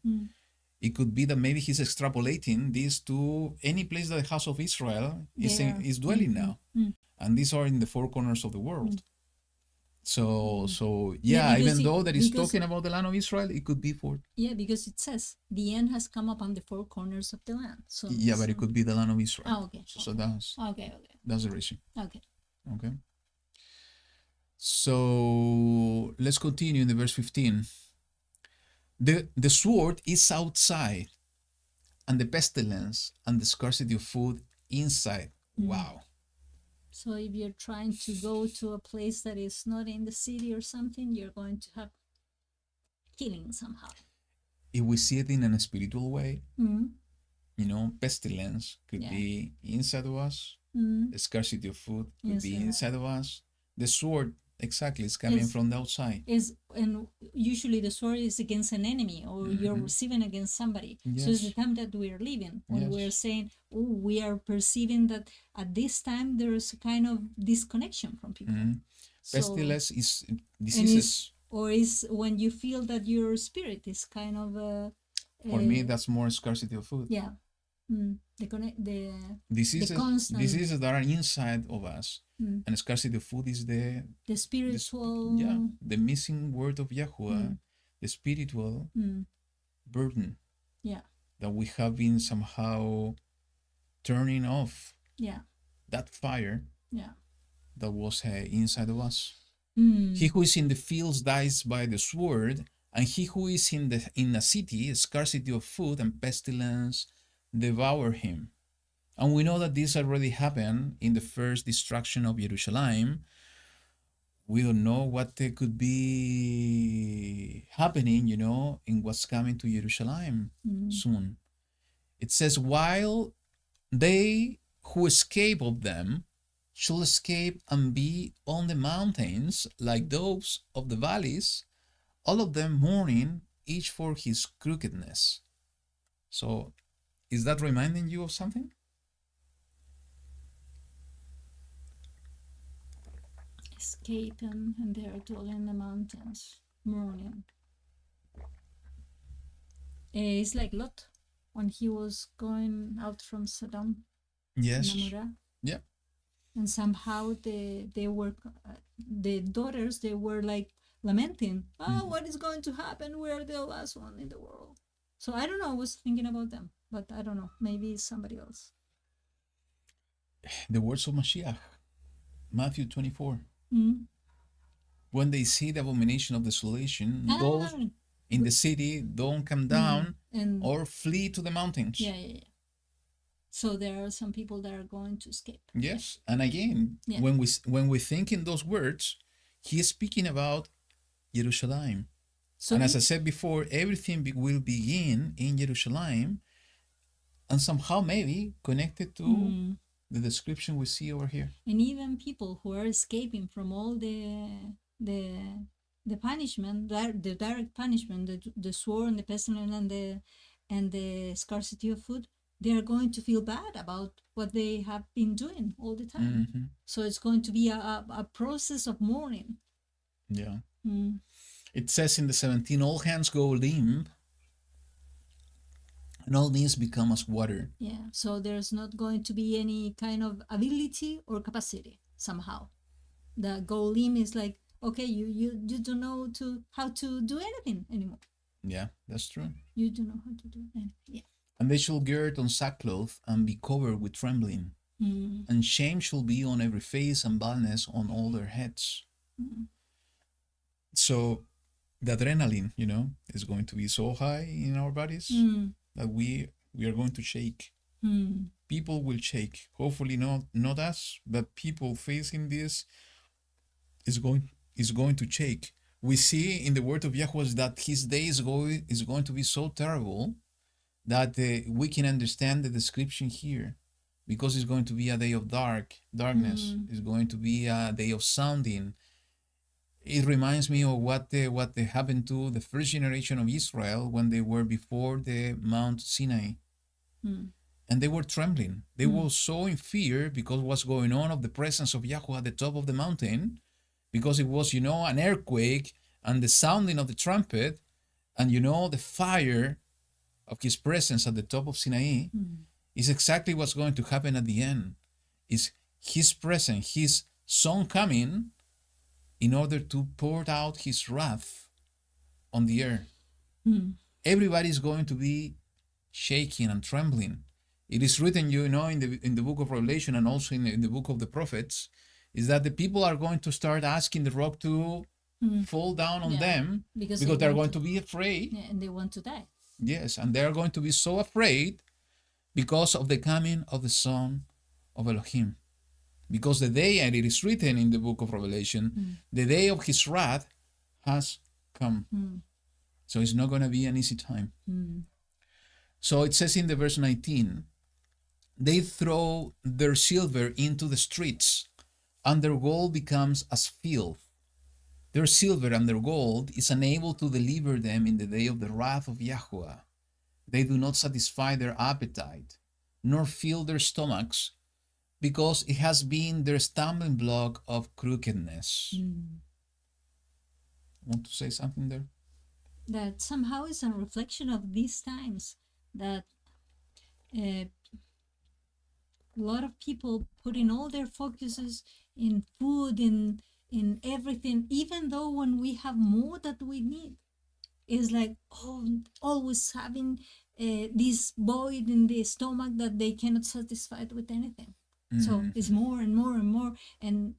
It could be that maybe he's extrapolating this to any place that the house of Israel is dwelling now. And these are in the four corners of the world. So Yeah, even though that is talking about the land of Israel, it could be for because it says the end has come upon the four corners of the land. So but it could be the land of Israel. Oh, okay. So that's Okay. that's the reason. Okay. Okay. So let's continue in the verse 15. The sword is outside, and the pestilence and the scarcity of food inside. Wow. So if you're trying to go to a place that is not in the city or something, you're going to have killing somehow. If we see it in a spiritual way, pestilence could be inside of us. The scarcity of food could be inside of us. The sword, exactly, is coming from the outside. And usually the sword is against an enemy, or you're receiving against somebody. Yes. So it's the time that we are living when we're saying, oh, we are perceiving that at this time there is a kind of disconnection from people. So, pestilence is diseases. Or is when you feel that your spirit is kind of for me, that's more scarcity of food. Yeah. The diseases that are inside of us, and scarcity of food is the spiritual. The missing word of YaHuWaH, the spiritual burden. Yeah. That we have been somehow turning off. Yeah. That fire. Yeah. That was inside of us. He who is in the fields dies by the sword, and he who is in a city, scarcity of food and pestilence devour him. And we know that this already happened in the first destruction of Jerusalem. We don't know what could be happening, in what's coming to Jerusalem soon. It says, while they who escape of them shall escape and be on the mountains like those of the valleys, all of them mourning, each for his crookedness. So, is that reminding you of something? Escape and they are dwelling in the mountains, mourning. It's like Lot when he was going out from Sodom. Yes. Yeah. And somehow they were the daughters. They were like lamenting. What is going to happen? We are the last one in the world. So I don't know. I was thinking about them, but I don't know. Maybe it's somebody else. The words of Mashiach, Matthew 24. When they see the abomination of desolation, those in the city don't come down or flee to the mountains. Yeah. So there are some people that are going to escape. Yes, and again, when we think in those words, he is speaking about Jerusalem. So and as I said before, everything will begin in Jerusalem, and somehow maybe connected to the description we see over here. And even people who are escaping from all the punishment, the direct punishment, the sword and the pestilence and the scarcity of food, they are going to feel bad about what they have been doing all the time. So it's going to be a process of mourning. Yeah. It says in the 17, all hands go limp, and all knees become as water. Yeah. So there's not going to be any kind of ability or capacity somehow. The go limp is like, okay, you don't know how to do anything anymore. Yeah, that's true. You don't know how to do anything. Yeah. And they shall gird on sackcloth and be covered with trembling. And shame shall be on every face and baldness on all their heads. So the adrenaline, is going to be so high in our bodies that we are going to shake. People will shake. Hopefully not us, but people facing this is going to shake. We see in the word of YaHuWaH that his day is going to be so terrible that we can understand the description here, because it's going to be a day of darkness. It's going to be a day of sounding. It reminds me of what happened to the first generation of Israel when they were before the Mount Sinai. And they were trembling. They were so in fear because what's going on of the presence of YaHuWaH at the top of the mountain, because it was, an earthquake and the sounding of the trumpet and, the fire of his presence at the top of Sinai is exactly what's going to happen at the end. Is his presence, his son coming in order to pour out his wrath on the earth. Everybody is going to be shaking and trembling. It is written, in the book of Revelation and also in the book of the prophets, is that the people are going to start asking the rock to fall down on them because they're going to be afraid. Yeah, and they want to die. Yes, and they're going to be so afraid because of the coming of the Son of Elohim. Because the day, and it is written in the book of Revelation, the day of his wrath has come. So it's not going to be an easy time. So it says in the verse 19, they throw their silver into the streets, and their gold becomes as filth. Their silver and their gold is unable to deliver them in the day of the wrath of YaHuWaH. They do not satisfy their appetite, nor fill their stomachs, because it has been their stumbling block of crookedness. Want to say something there? That somehow is a reflection of these times, that a lot of people putting all their focuses in food, in everything, even though when we have more that we need, it's like always having this void in the stomach that they cannot satisfy it with anything. So it's more and more and more, and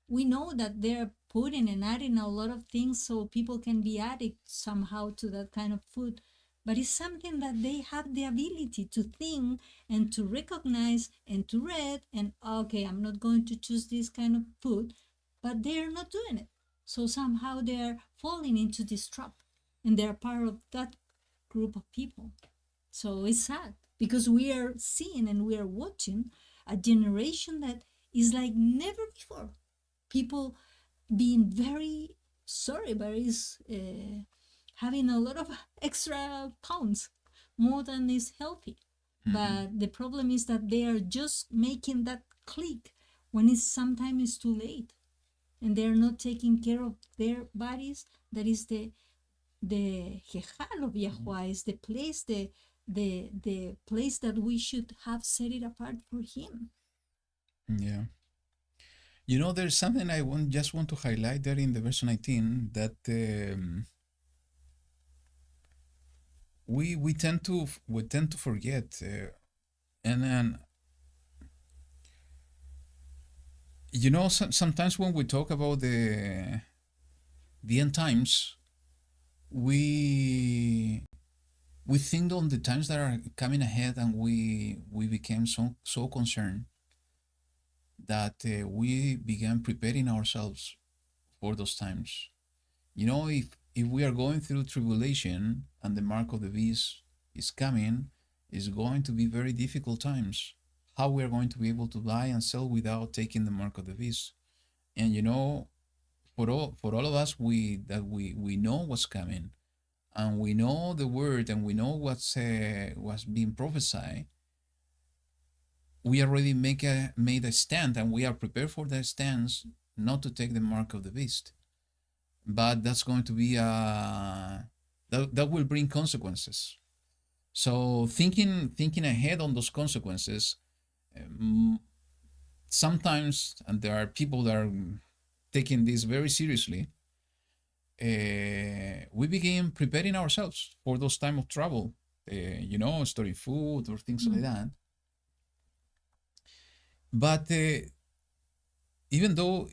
we know that they're putting and adding a lot of things so people can be addicted somehow to that kind of food. But it's something that they have the ability to think and to recognize and to read, and okay, I'm not going to choose this kind of food, but they're not doing it. So somehow they're falling into this trap, and they're part of that group of people. So it's sad because we are seeing and we are watching a generation that is like never before. People being very sorry, but is having a lot of extra pounds, more than is healthy. But the problem is that they are just making that click when it's sometimes too late, and they're not taking care of their bodies. That is the Hechal of YaHuWaH, is the place, the place that we should have set it apart for him. Yeah. There's something I just want to highlight there in the verse 19, that we tend to forget, and sometimes when we talk about the end times, we think on the times that are coming ahead, and we became so concerned that we began preparing ourselves for those times. If we are going through tribulation and the mark of the beast is coming, it's going to be very difficult times. How we are going to be able to buy and sell without taking the mark of the beast? And for all of us, we know what's coming, and we know the word, and we know what's being prophesied. We already made a stand, and we are prepared for that stance, not to take the mark of the beast. But that's going to be that will bring consequences. So thinking ahead on those consequences, sometimes, and there are people that are taking this very seriously, we begin preparing ourselves for those time of trouble, storing food or things like that. But even though,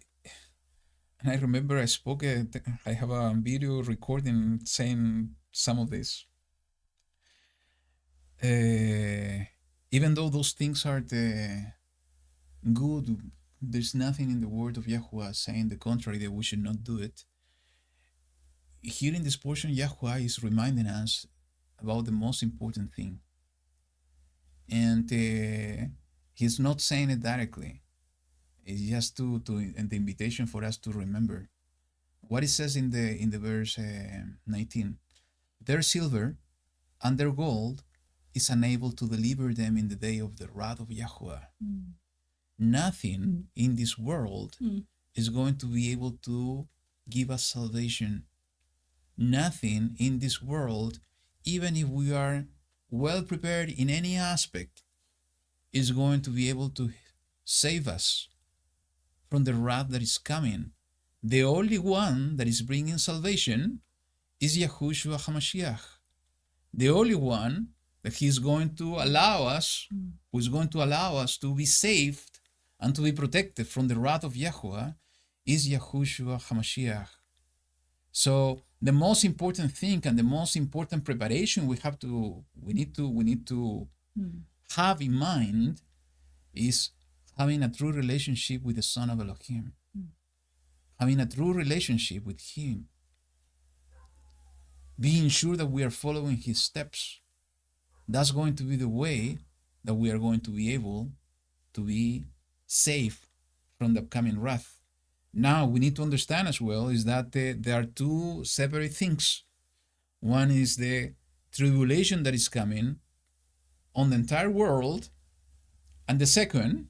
and I remember I spoke, I have a video recording saying some of this. Even though those things are good, there's nothing in the word of YaHuWaH saying the contrary, that we should not do it. Here in this portion, YaHuWaH is reminding us about the most important thing. And he's not saying it directly. It's just to and the invitation for us to remember what it says in the verse 19. Their silver and their gold is unable to deliver them in the day of the wrath of YaHuWaH. Nothing in this world is going to be able to give us salvation. Nothing in this world, even if we are well prepared in any aspect, is going to be able to save us from the wrath that is coming. The only one that is bringing salvation is YaHuWaH HaMashiach. The only one that He's going to allow us, who is going to allow us to be saved and to be protected from the wrath of Yahuwah, is YaHuWaH HaMashiach. So the most important thing and the most important preparation we need to have in mind is having a true relationship with the Son of Elohim, having a true relationship with Him, being sure that we are following His steps. That's going to be the way that we are going to be able to be safe from the upcoming wrath. Now, we need to understand as well is that there are two separate things. One is the tribulation that is coming on the entire world, and the second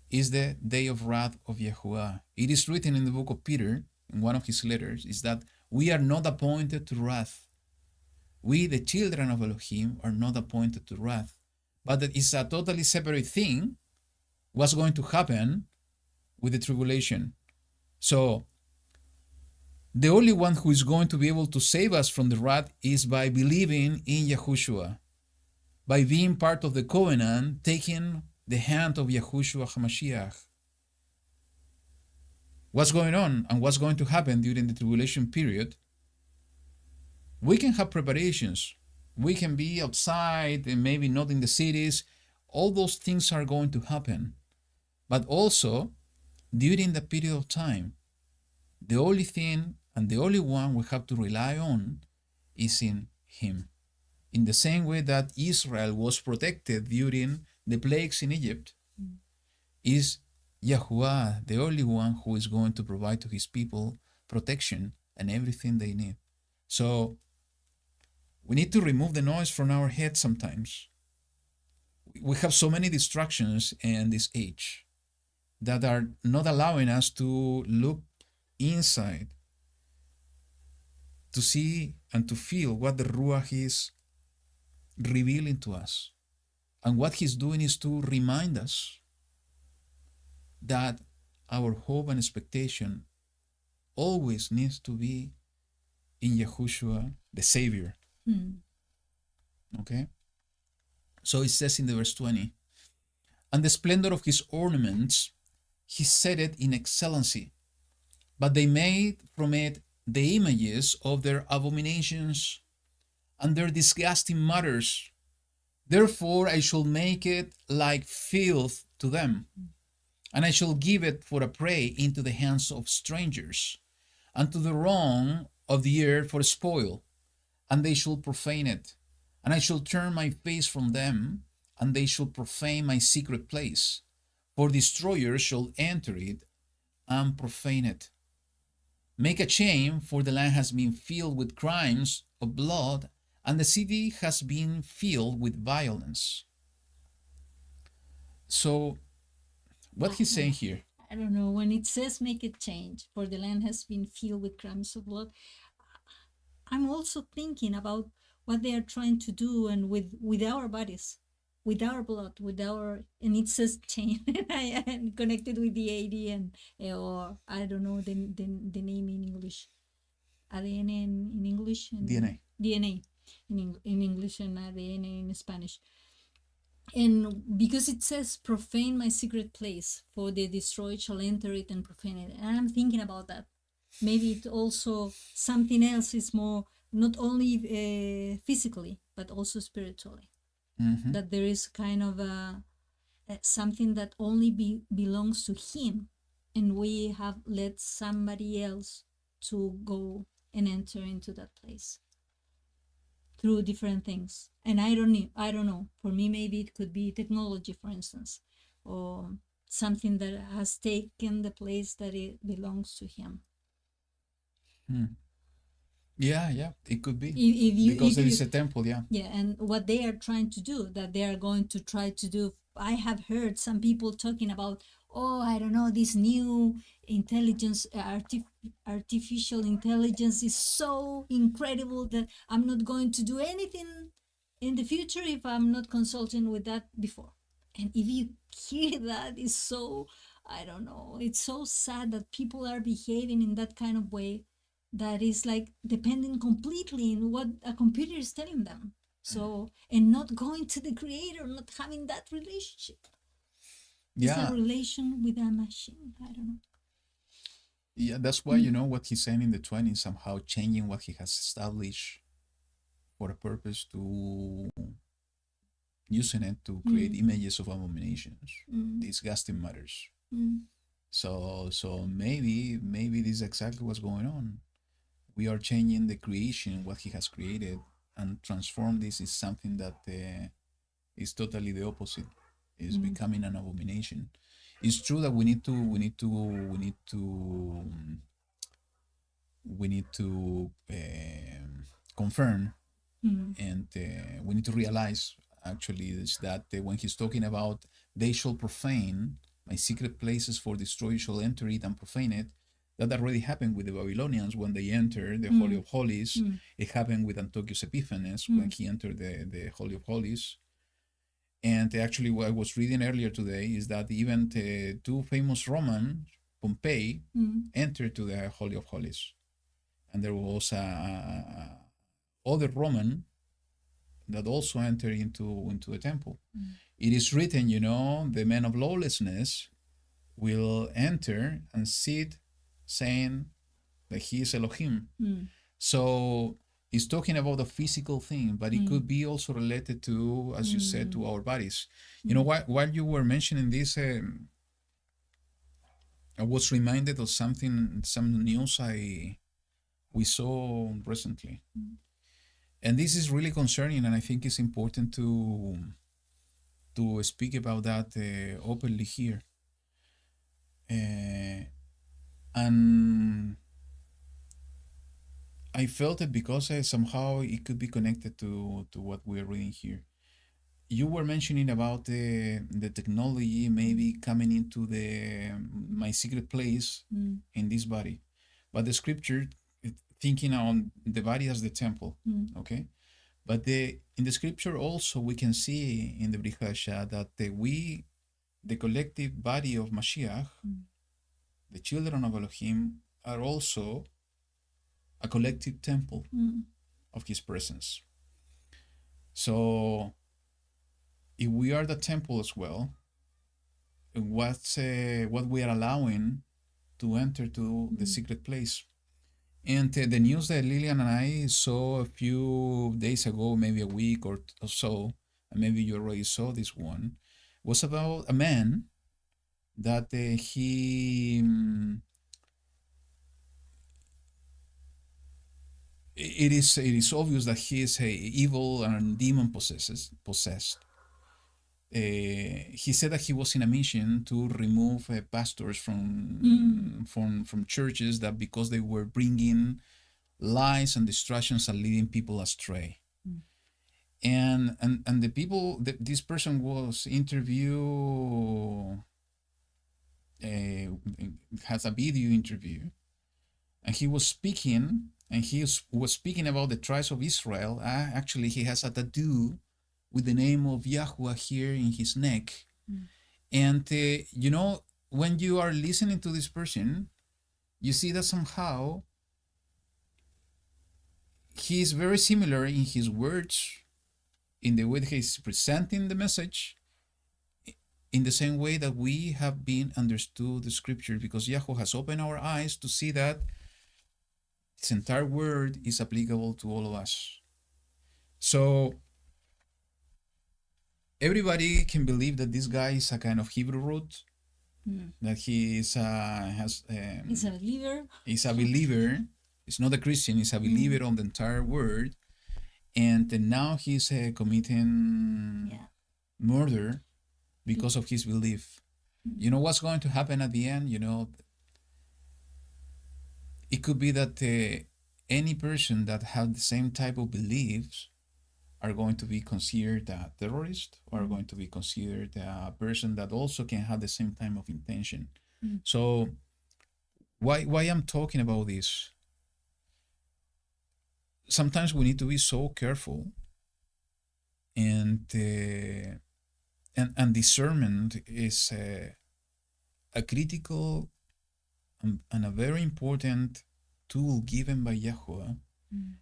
is the day of wrath of YaHuWaH. It is written in the book of Peter, in one of his letters, is that we are not appointed to wrath. We, the children of Elohim, are not appointed to wrath. But that is a totally separate thing, what's going to happen with the tribulation. So, the only one who is going to be able to save us from the wrath is by believing in Yahushua, by being part of the covenant, taking the hand of YaHuWaH HaMashiach. What's going on and what's going to happen during the tribulation period? We can have preparations. We can be outside and maybe not in the cities. All those things are going to happen. But also, during the period of time, the only thing and the only one we have to rely on is in Him. In the same way that Israel was protected during the plagues in Egypt, is YaHuWaH, the only one who is going to provide to His people protection and everything they need. So, we need to remove the noise from our head sometimes. We have so many distractions in this age that are not allowing us to look inside, to see and to feel what the Ruach is revealing to us. And what He's doing is to remind us that our hope and expectation always needs to be in Yahushua, the Savior. Okay? So it says in the verse 20, and the splendor of His ornaments, He set it in excellency, but they made from it the images of their abominations and their disgusting matters. Therefore I shall make it like filth to them, and I shall give it for a prey into the hands of strangers, and to the wrong of the earth for spoil, and they shall profane it. And I shall turn my face from them, and they shall profane my secret place, for destroyers shall enter it and profane it. Make a chain, for the land has been filled with crimes of blood, and the city has been filled with violence. So, what he's saying here? I don't know. When it says make a change, for the land has been filled with crimes of blood, I'm also thinking about what they are trying to do and with our bodies, with our blood, and it says chain, and I am connected with the AD and, or I don't know the name in English, ADN in English, and DNA in English and ADN in Spanish. And because it says profane my secret place, for the destroyed shall enter it and profane it. And I'm thinking about that. Maybe it also something else is more, not only physically, but also spiritually. Mm-hmm. That there is kind of something that only belongs to Him, and we have let somebody else to go and enter into that place through different things. And I don't know. For me, maybe it could be technology, for instance, or something that has taken the place that it belongs to Him. Yeah, it could be. Because it is a temple, yeah. Yeah, and what they are trying to do, that they are going to try to do, I have heard some people talking about, I don't know, this new intelligence, artificial intelligence is so incredible that I'm not going to do anything in the future if I'm not consulting with that before. And if you hear that, it's so, I don't know, it's so sad that people are behaving in that kind of way that is like depending completely on what a computer is telling them. So, and not going to the creator, not having that relationship. It's a Yeah, relation with a machine. I don't know. yeah. That's why what he's saying in the 20s, somehow changing what he has established for a purpose to using it to create images of abominations, disgusting matters. So maybe this is exactly what's going on. We are changing the creation, what he has created, and transform this is something that is totally the opposite. Is becoming an abomination. It's true that we need to confirm, and we need to realize actually is that when he's talking about they shall profane my secret places, for destroy shall enter it and profane it, that already happened with the Babylonians when they entered the Holy of Holies. It happened with Antiochus Epiphanes when he entered the Holy of Holies. And actually, what I was reading earlier today is that even the two famous Romans, Pompey, entered to the Holy of Holies. And there was a other Roman that also entered into the temple. It is written, the man of lawlessness will enter and sit saying that he is Elohim. So it's talking about a physical thing, but it could be also related to, as you said, to our bodies. While you were mentioning this, I was reminded of some news we saw recently. And this is really concerning, and I think it's important to speak about that openly here. And I felt it because somehow it could be connected to what we're reading here. You were mentioning about the technology maybe coming into my secret place in this body, but the scripture thinking on the body as the temple, okay? But in the scripture also we can see in the Brit Hadashah that the collective body of Mashiach, the children of Elohim, are also a collective temple of his presence. So if we are the temple as well, what we are allowing to enter to the secret place. And the news that Lillian and I saw a few days ago, maybe a week or so, and maybe you already saw this one, was about a man that he it is obvious that he is evil and demon possessed. He said that he was in a mission to remove pastors from churches, that because they were bringing lies and distractions and leading people astray. And the people, this person was interviewed, has a video interview, and he was speaking, and he was speaking about the tribes of Israel. Actually, he has a tattoo with the name of YaHuWaH here in his neck. And when you are listening to this person, you see that somehow he is very similar in his words, in the way that he's presenting the message, in the same way that we have been understood the scripture, because YaHuWaH has opened our eyes to see that this entire word is applicable to all of us. So everybody can believe that this guy is a kind of Hebrew root, that he is He's a believer. He's a believer. He's not a Christian. He's a believer on the entire word, and now he's committing murder because of his belief. You know what's going to happen at the end? It could be that any person that has the same type of beliefs are going to be considered a terrorist, or are going to be considered a person that also can have the same type of intention. So why I'm talking about this? Sometimes we need to be so careful And discernment is a critical and a very important tool given by YaHuWaH.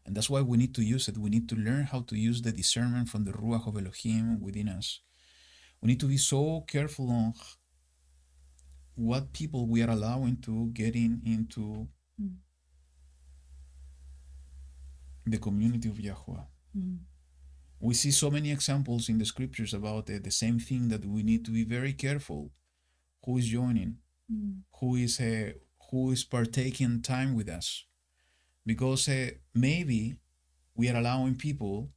And that's why we need to use it. We need to learn how to use the discernment from the Ruach of Elohim within us. We need to be so careful on what people we are allowing to get into the community of YaHuWaH. We see so many examples in the scriptures about the same thing, that we need to be very careful who is joining, who is partaking time with us, because maybe we are allowing people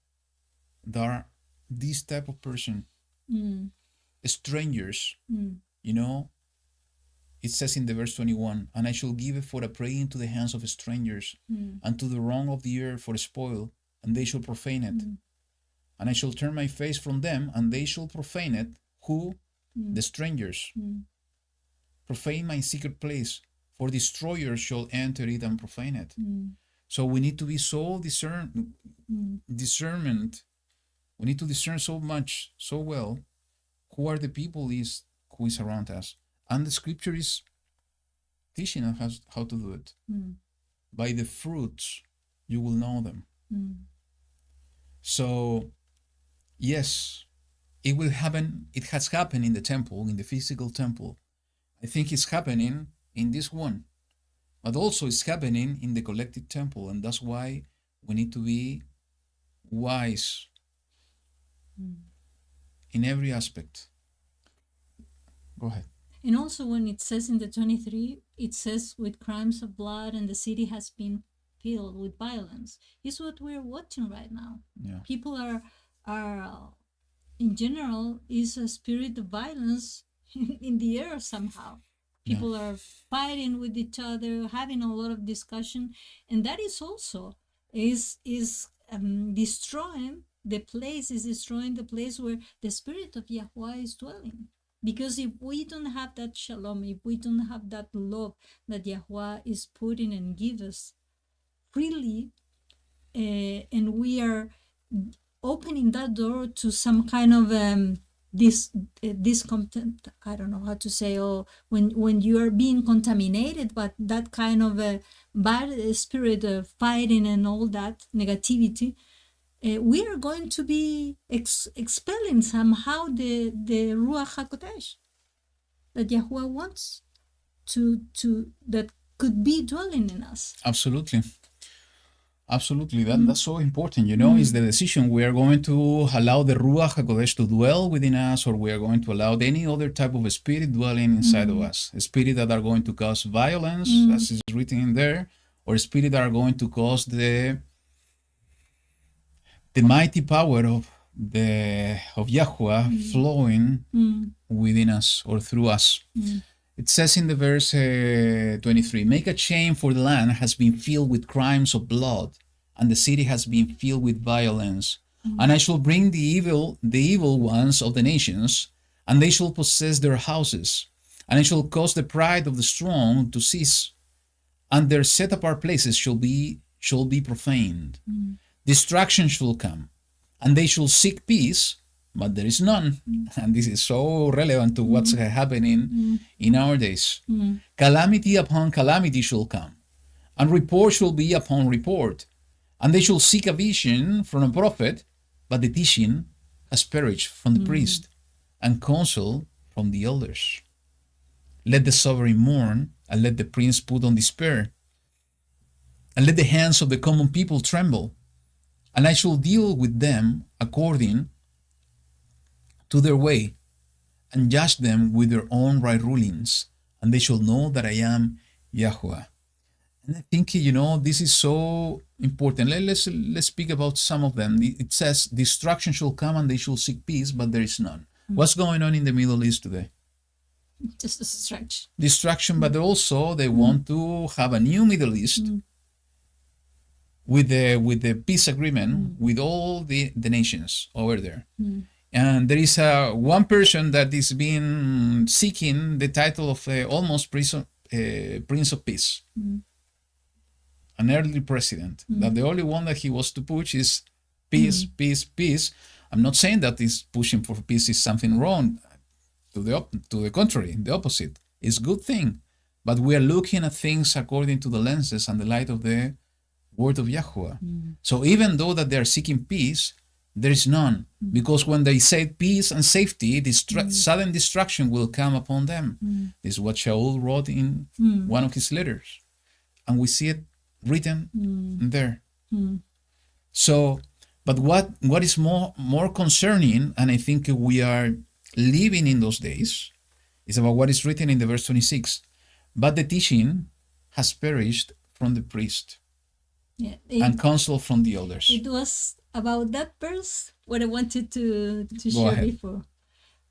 that are this type of person, strangers. You know, it says in the verse 21, and I shall give it for a prey into the hands of strangers, and to the wrong of the earth for a spoil, and they shall profane it. And I shall turn my face from them, and they shall profane it. Who? The strangers. Profane my secret place, for destroyers shall enter it and profane it. So we need to be so discernment. We need to discern so much, so well, who are the people who is around us. And the scripture is teaching us how to do it. By the fruits, you will know them. So, yes, it will happen. It has happened in the temple, in the physical temple. I think it's happening in this one, but also it's happening in the collective temple. And that's why we need to be wise in every aspect. Go ahead. And also when it says in the 23, it says with crimes of blood and the city has been filled with violence. It's what we're watching right now. Yeah. People are in general, is a spirit of violence in the air somehow. People are fighting with each other, having a lot of discussion, and that is also destroying the place, is destroying the place where the spirit of YaHuWaH is dwelling. Because if we don't have that shalom, if we don't have that love that YaHuWaH is putting and give us freely, and we are opening that door to some kind of discontent, I don't know how to say, or when you are being contaminated by that kind of bad spirit of fighting and all that negativity, we are going to be expelling somehow the Ruach HaKodesh that YaHuWaH wants to that could be dwelling in us. Absolutely. That's so important, is the decision. We are going to allow the Ruach HaKodesh to dwell within us, or we are going to allow any other type of spirit dwelling inside of us. A spirit that are going to cause violence, as is written in there, or a spirit that are going to cause the mighty power of YaHuWaH flowing within us or through us. It says in the verse 23, make a chain, for the land has been filled with crimes of blood, and the city has been filled with violence. And I shall bring the evil ones of the nations, and they shall possess their houses. And I shall cause the pride of the strong to cease, and their set apart places shall be profaned. Destruction shall come, and they shall seek peace, but there is none. And this is so relevant to what's happening in our days. Calamity upon calamity shall come, and report shall be upon report. And they shall seek a vision from a prophet, but the teaching has perished from the priest, and counsel from the elders. Let the sovereign mourn, and let the prince put on despair, and let the hands of the common people tremble. And I shall deal with them according to their way, and judge them with their own right rulings, and they shall know that I am YaHuWaH. And I think, this is so important. Let's speak about some of them. It says, destruction shall come, and they shall seek peace, but there is none. What's going on in the Middle East today? Just destruction. Destruction, but also they want to have a new Middle East with the peace agreement with all the nations over there. And there is one person that is being seeking the title of almost Prince of Peace, an early president. That the only one that he was to push is peace, peace, peace. I'm not saying that this pushing for peace is something wrong. To the contrary, the opposite. It's a good thing. But we are looking at things according to the lenses and the light of the word of YaHuWaH. So even though that they are seeking peace, there is none. Because when they say peace and safety, sudden destruction will come upon them. This is what Shaul wrote in one of his letters. And we see it written there. So, but what is more concerning, and I think we are living in those days, is about what is written in the verse 26. But the teaching has perished from the priest, and counsel from the elders. It was about that verse what I wanted to Go share ahead. before.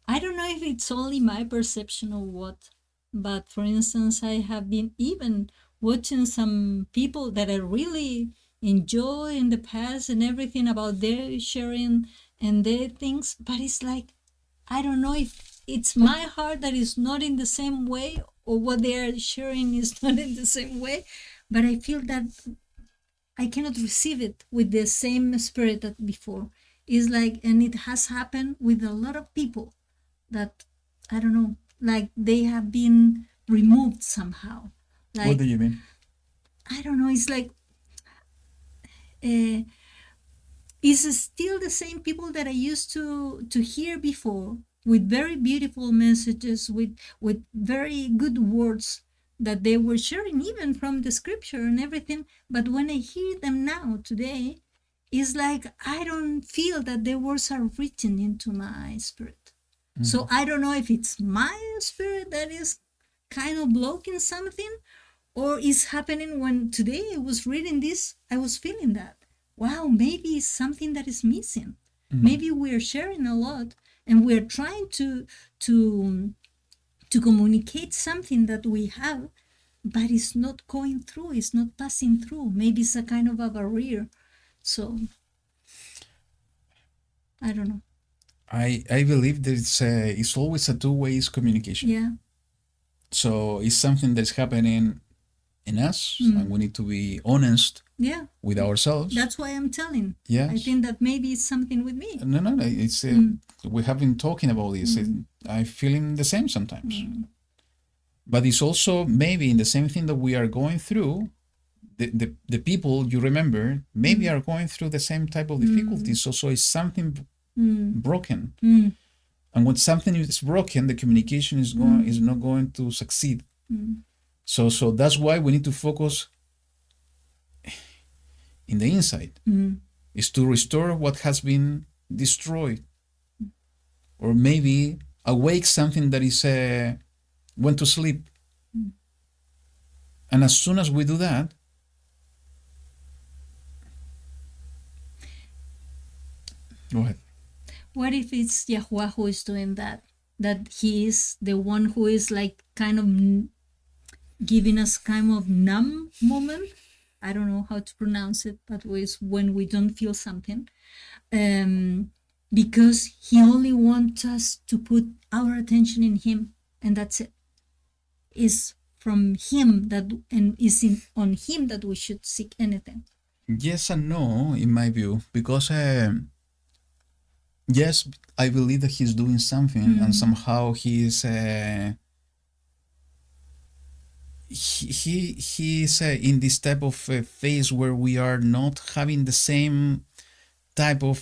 I don't know if it's only my perception or what, but for instance, I have been even watching some people that I really enjoy in the past and everything about their sharing and their things, but it's like, I don't know if it's my heart that is not in the same way or what they are sharing is not in the same way, but I feel that I cannot receive it with the same spirit that before. It's like, and it has happened with a lot of people that, I don't know, like they have been removed somehow. Like, What do you mean? I don't know, it's like, it's still the same people that I used to hear before, with very beautiful messages, with very good words that they were sharing even from the scripture and everything. But when I hear them now today, it's like I don't feel that the words are written into my spirit. So I don't know if it's my spirit that is kind of blocking something, or is happening when today I was reading this, I was feeling that, wow, maybe it's something that is missing. Maybe we're sharing a lot and we're trying to communicate something that we have, but it's not going through, it's not passing through. Maybe it's a kind of a barrier. So I don't know. I believe that it's always a two-way communication. Yeah. So it's something that's happening in us, and we need to be honest Yeah. with ourselves. That's why I'm telling. Yes. I think that maybe it's something with me. No, it's we have been talking about this. I feeling the same sometimes, but it's also maybe in the same thing that we are going through. The people you remember maybe are going through the same type of difficulties. So it's something broken, and when something is broken, the communication is not going to succeed. So that's why we need to focus in the inside, is to restore what has been destroyed, or maybe awake something that is went to sleep. And as soon as we do that, go ahead. What if it's YaHuWaH who is doing that? That he is the one who is like kind of giving us kind of numb moment. I don't know how to pronounce it, but it's when we don't feel something. Because he only wants us to put our attention in him, and that's it. It's from him that, and it's on him that we should seek anything. Yes and no, in my view, because yes, I believe that he's doing something, and somehow he is he is in this type of phase where we are not having the same type of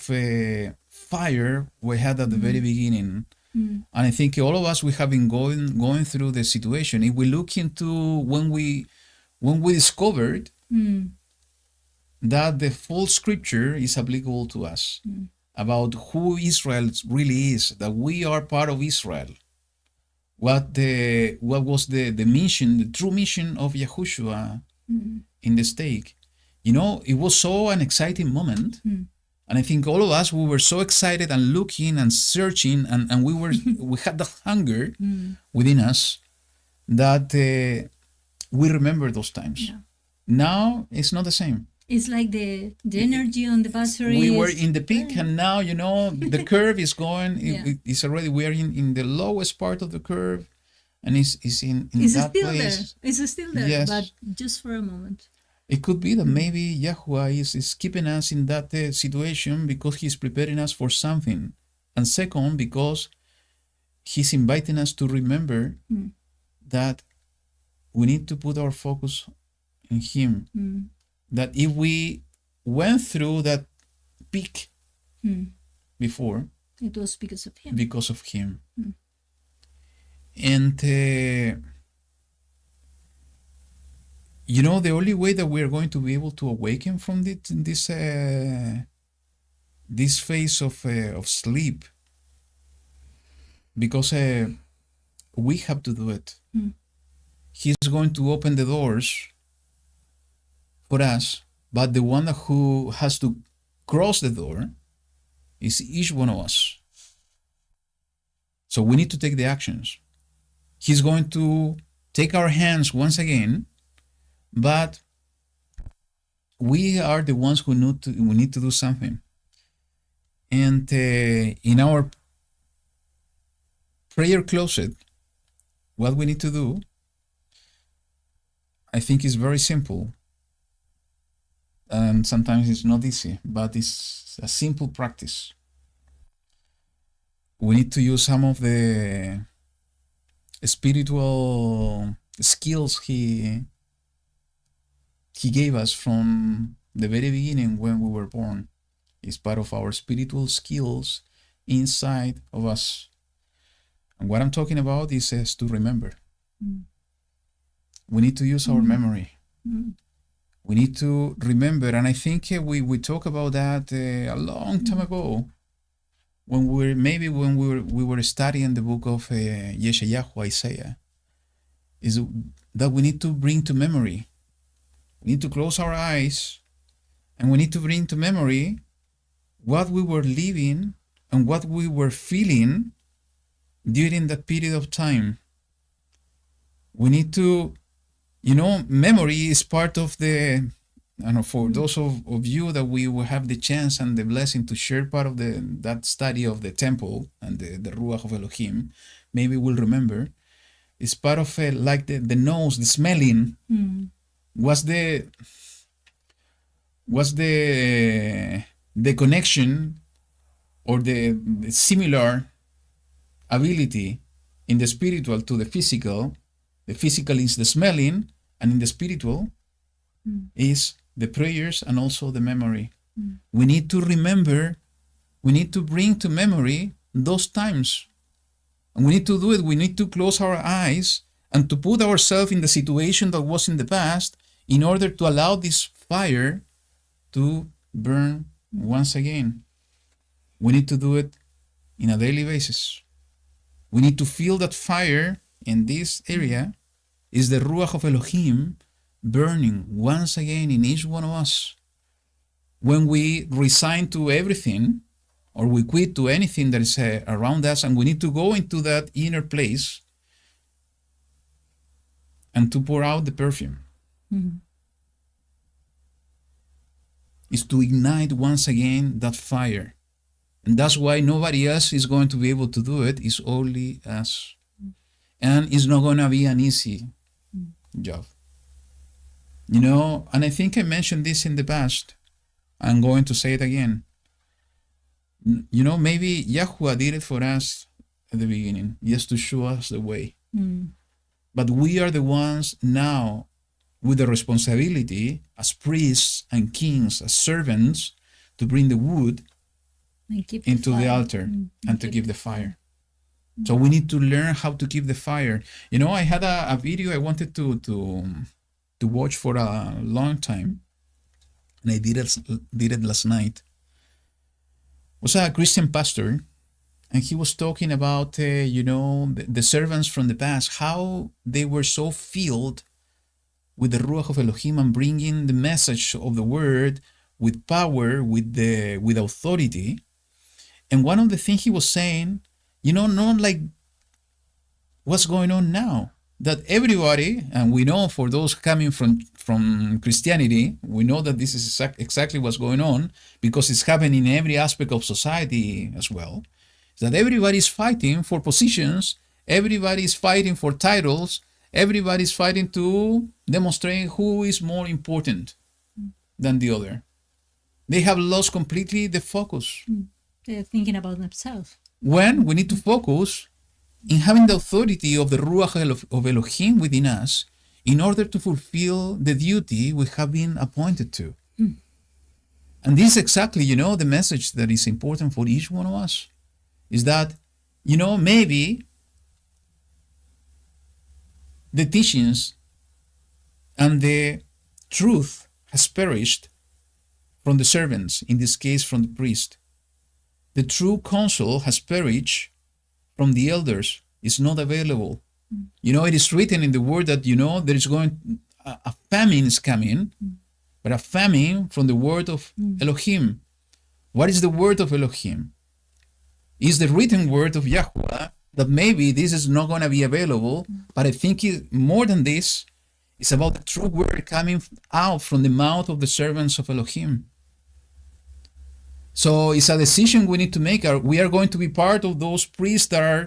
fire we had at the very beginning. And I think all of us, we have been going through the situation. If we look into when we discovered that the full scripture is applicable to us, about who Israel really is, that we are part of Israel, what was the mission, the true mission of Yahushua in the stake. You know, it was so an exciting moment. And I think all of us, we were so excited and looking and searching, and we had the hunger within us that we remember those times. Yeah. Now it's not the same. It's like the energy on the battery. We were in the peak, and now, you know, the curve is going. It's already, we are in the lowest part of the curve, and it's in it's that still place. there. It's still there, yes. but just for a moment. It could be that maybe YaHuWaH is keeping us in that situation because he's preparing us for something. And second, because he's inviting us to remember that we need to put our focus in him. That if we went through that peak before, it was because of him. Because of him. And you know, the only way that we're going to be able to awaken from this phase of sleep, because we have to do it. He's going to open the doors for us, but the one who has to cross the door is each one of us. So we need to take the actions. He's going to take our hands once again, but we are the ones who need to do something. And in our prayer closet, what we need to do, I think, is very simple. And sometimes it's not easy, but it's a simple practice. We need to use some of the spiritual skills he gave us from the very beginning when we were born. It's part of our spiritual skills inside of us. And what I'm talking about is to remember. We need to use our memory. We need to remember, and I think we talked about that a long time ago, when we were studying the book of YaHuWaH, Isaiah, is that we need to bring to memory. We need to close our eyes, and we need to bring to memory what we were living and what we were feeling during that period of time. We need to, memory is part of the, for those of you that we will have the chance and the blessing to share part of that study of the temple and the Ruach of Elohim, maybe we'll remember. It's part of like the nose, the smelling, was the connection or the similar ability in the spiritual to the physical. The physical is the smelling, and in the spiritual is the prayers and also the memory. We need to remember, we need to bring to memory those times. And we need to do it. We need to close our eyes and to put ourselves in the situation that was in the past in order to allow this fire to burn once again. We need to do it in a daily basis. We need to feel that fire in this area is the Ruach of Elohim burning once again in each one of us. When we resign to everything, or we quit to anything that is around us, and we need to go into that inner place and to pour out the perfume. Is to ignite once again that fire. And that's why nobody else is going to be able to do it. It's only us. And it's not going to be an easy job. And I think I mentioned this in the past. I'm going to say it again. Maybe YaHuWaH did it for us at the beginning, just to show us the way. But we are the ones now with the responsibility as priests and kings, as servants, to bring the wood into the altar and to keep the fire. So we need to learn how to keep the fire. I had a video I wanted to watch for a long time, and I did it last night. It was a Christian pastor, and he was talking about the servants from the past, how they were so filled with the Ruach of Elohim and bringing the message of the word with power, with authority. And one of the things he was saying, not like what's going on now, that everybody, and we know for those coming from Christianity, we know that this is exactly what's going on, because it's happening in every aspect of society as well, is that everybody's fighting for positions, everybody's fighting for titles, Everybody's fighting to demonstrate who is more important than the other. They have lost completely the focus. They're thinking about themselves. When we need to focus in having the authority of the Ruach of Elohim within us in order to fulfill the duty we have been appointed to. And this is exactly, the message that is important for each one of us. Is that, maybe the teachings and the truth has perished from the servants, in this case from the priest. The true counsel has perished from the elders. It's not available. It is written in the word that, there is a famine is coming, but a famine from the word of Elohim. What is the word of Elohim? It's the written word of YaHuWaH, that maybe this is not going to be available, but I think more than this, it's about the true word coming out from the mouth of the servants of Elohim. So it's a decision we need to make. We are going to be part of those priests that are,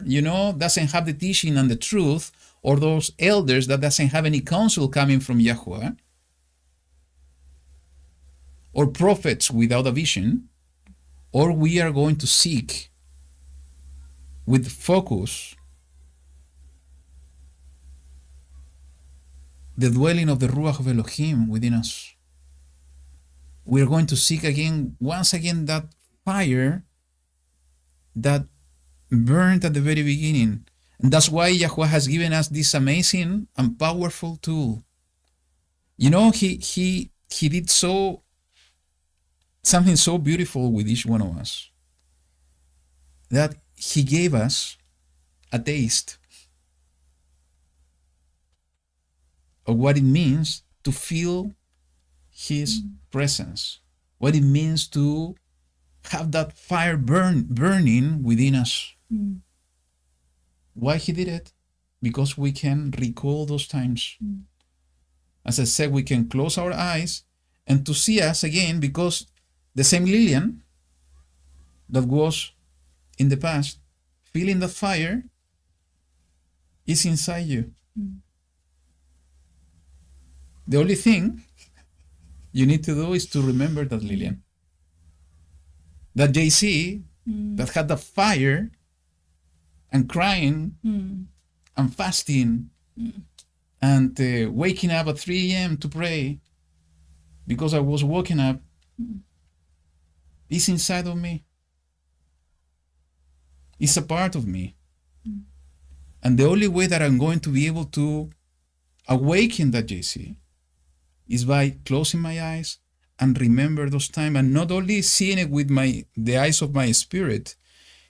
doesn't have the teaching and the truth, or those elders that doesn't have any counsel coming from YaHuWaH, or prophets without a vision, or we are going to seek with focus the dwelling of the Ruach of Elohim within us. We are going to seek once again, that fire that burned at the very beginning. And that's why YaHuWaH has given us this amazing and powerful tool. He did something so beautiful with each one of us, that he gave us a taste of what it means to feel his presence, what it means to have that fire burning within us. Why he did it? Because we can recall those times. As I said, we can close our eyes and to see us again, because the same Lillian that was in the past, feeling the fire, is inside you. The only thing you need to do is to remember that Lillian. That JC that had the fire and crying and fasting and waking up at 3 a.m. to pray because I was waking up, is inside of me. It's a part of me. And the only way that I'm going to be able to awaken that JC is by closing my eyes and remember those times, and not only seeing it with the eyes of my spirit,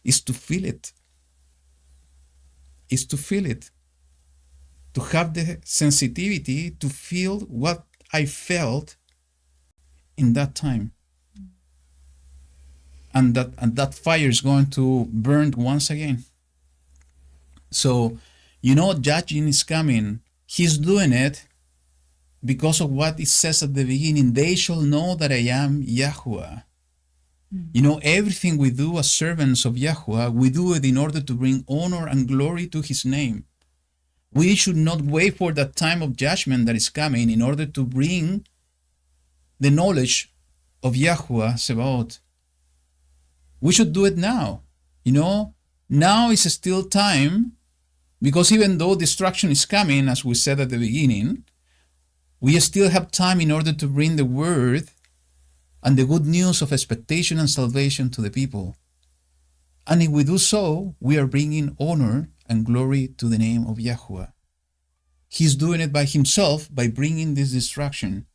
is to feel it. Is to feel it. To have the sensitivity to feel what I felt in that time. And that fire is going to burn once again. So, judging is coming. He's doing it because of what it says at the beginning. They shall know that I am YaHuWaH. Everything we do as servants of YaHuWaH, we do it in order to bring honor and glory to his name. We should not wait for that time of judgment that is coming in order to bring the knowledge of YaHuWaH Sebaot. We should do it now. Now is still time, because even though destruction is coming, as we said at the beginning, we still have time in order to bring the word and the good news of expectation and salvation to the people. And if we do so, we are bringing honor and glory to the name of YaHuWaH. He's doing it by himself, by bringing this destruction,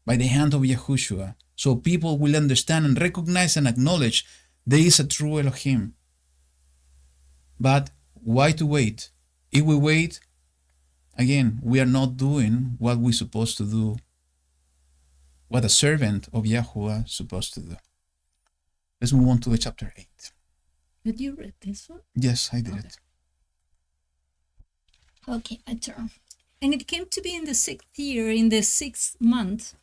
by the hand of Yahushua, so people will understand and recognize and acknowledge there is a true Elohim. But why to wait? If we wait, again, we are not doing what we're supposed to do, what a servant of YaHuWaH is supposed to do. Let's move on to the chapter 8. Did you read this one? Yes, I did it. Okay, I turn. And it came to be in the 6th year, in the 6th month,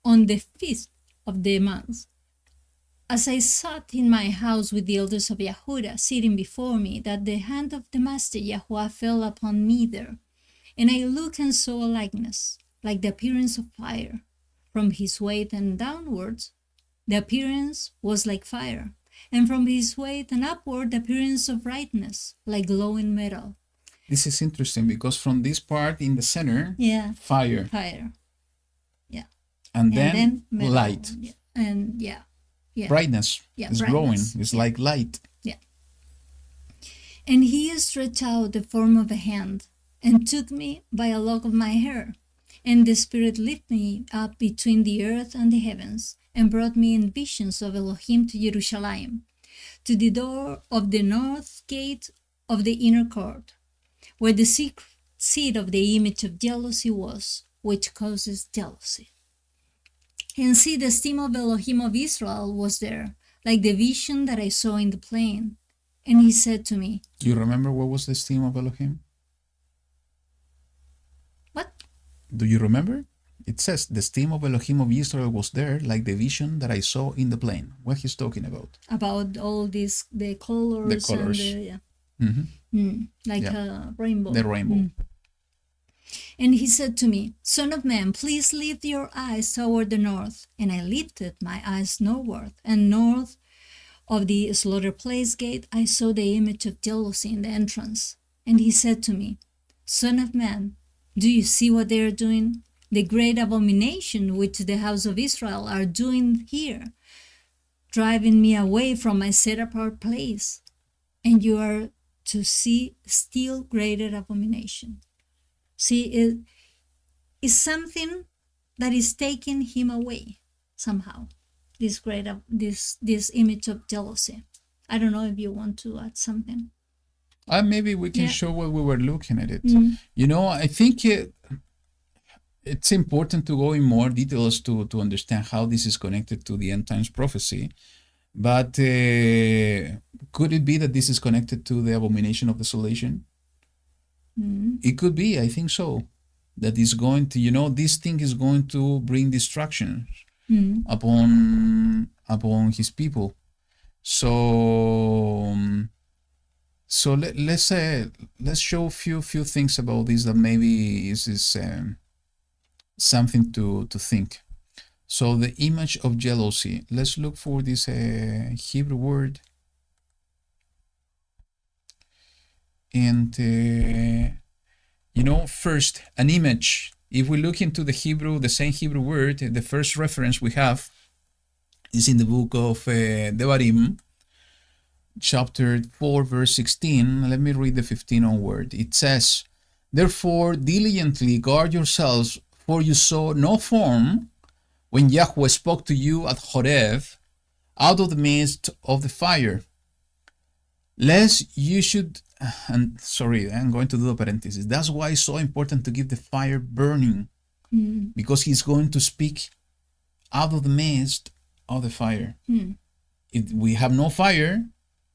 on the 5th of the month, as I sat in my house with the elders of Yehuda sitting before me, that the hand of the Master YaHuWaH fell upon me there. And I looked and saw a likeness, like the appearance of fire. From his waist and downwards, the appearance was like fire. And from his waist and upward, the appearance of brightness, like glowing metal. This is interesting because from this part in the center, Yeah. fire, Fire. Yeah. and then metal. light. Yeah. And yeah. Yeah. Brightness Yeah, is brightness. glowing. It's like light. Yeah. And he stretched out the form of a hand and took me by a lock of my hair. And the Spirit lifted me up between the earth and the heavens and brought me in visions of Elohim to Jerusalem, to the door of the north gate of the inner court, where the secret seat of the image of jealousy was, which causes jealousy. And see, the steam of Elohim of Israel was there, like the vision that I saw in the plain. And he said to me, Do you remember what was the steam of Elohim? What? Do you remember? It says the steam of Elohim of Israel was there, like the vision that I saw in the plain. What he's talking about? About all these, the colors. The colors. And yeah. Mm-hmm. Like Yeah. a rainbow. The rainbow. And he said to me, Son of man, please lift your eyes toward the north. And I lifted my eyes northward, and north of the slaughter place gate I saw the image of jealousy in the entrance. And he said to me, Son of man, do you see what they are doing? The great abomination which the house of Israel are doing here, driving me away from my set apart place. And you are to see still greater abomination. See, it is something that is taking him away somehow. This great, this image of jealousy. I don't know if you want to add something. Maybe we can Yeah. show what we were looking at it. You know, I think it's important to go in more details to understand how this is connected to the end times prophecy. But could it be that this is connected to the abomination of desolation? It could be, I think so. That is going to, you know, this thing is going to bring destruction upon his people. So let's show a few things about this that maybe is something to think. So the image of jealousy. Let's look for this Hebrew word. And, you know, first, an image. If we look into the Hebrew, the same Hebrew word, the first reference we have is in the book of Devarim, chapter 4, verse 16. Let me read the 15 onward. It says, Therefore, diligently guard yourselves, for you saw no form when YaHuWaH spoke to you at Horeb, out of the midst of the fire. Lest you should, and sorry, I'm going to do a parenthesis. That's why it's so important to keep the fire burning, because he's going to speak out of the midst of the fire. If we have no fire,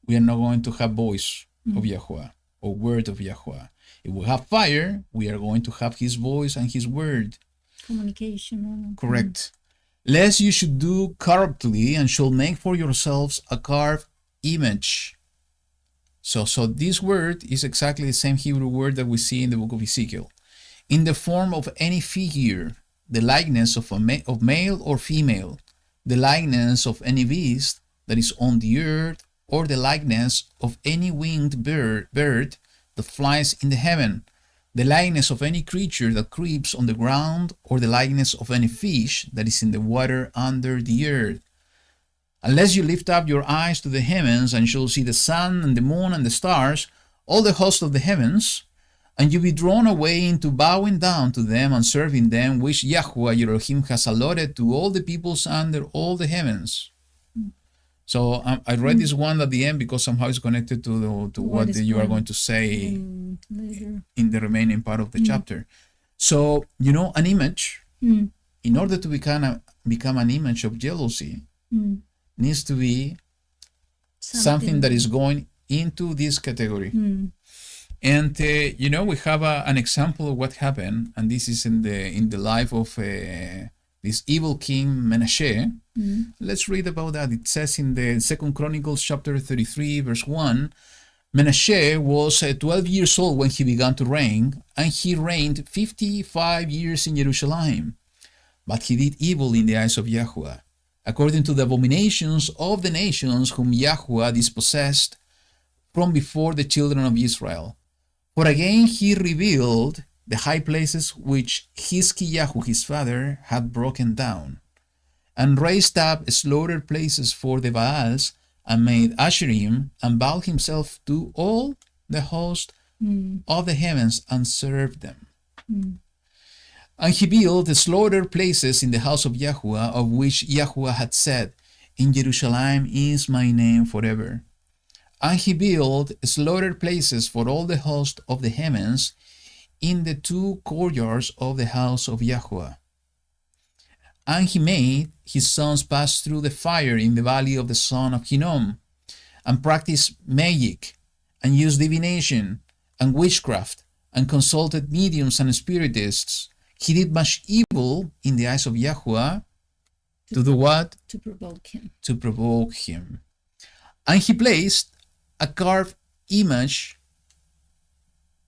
we are not going to have voice of YaHuWaH or word of YaHuWaH. If we have fire, we are going to have his voice and his word. Communication. Correct. Lest you should do corruptly and shall make for yourselves a carved image. So this word is exactly the same Hebrew word that we see in the book of Ezekiel. In the form of any figure, the likeness of male or female, the likeness of any beast that is on the earth, or the likeness of any winged bird that flies in the heaven, the likeness of any creature that creeps on the ground, or the likeness of any fish that is in the water under the earth. Unless you lift up your eyes to the heavens, and shall see the sun and the moon and the stars, all the host of the heavens, and you be drawn away into bowing down to them and serving them, which YaHuWaH your Elohim has allotted to all the peoples under all the heavens. So I read this one at the end because somehow it's connected to what you are going to say Later. in the remaining part of the chapter. So, you know, an image, in order to become an image of jealousy, needs to be something that is going into this category. And you know, we have an example of what happened, and this is in the life of this evil king Menashe. Let's read about that. It says in the 2 Chronicles chapter 33 verse 1, Menashe was 12 years old when he began to reign, and he reigned 55 years in Jerusalem. But he did evil in the eyes of YaHuWaH, according to the abominations of the nations whom YaHuWaH dispossessed from before the children of Israel. For again he rebuilt the high places which Hizkiyahu his father had broken down, and raised up slaughtered places for the Baals, and made Asherim, and bowed himself to all the host of the heavens, and served them. And he built the slaughtered places in the house of YaHuWaH, of which YaHuWaH had said, In Jerusalem is my name forever. And he built slaughtered places for all the host of the heavens in the two courtyards of the house of YaHuWaH. And he made his sons pass through the fire in the valley of the son of Hinnom, and practiced magic, and used divination, and witchcraft, and consulted mediums and spiritists. He did much evil in the eyes of YaHuWaH. To do what? To provoke him. To provoke him. And he placed a carved image,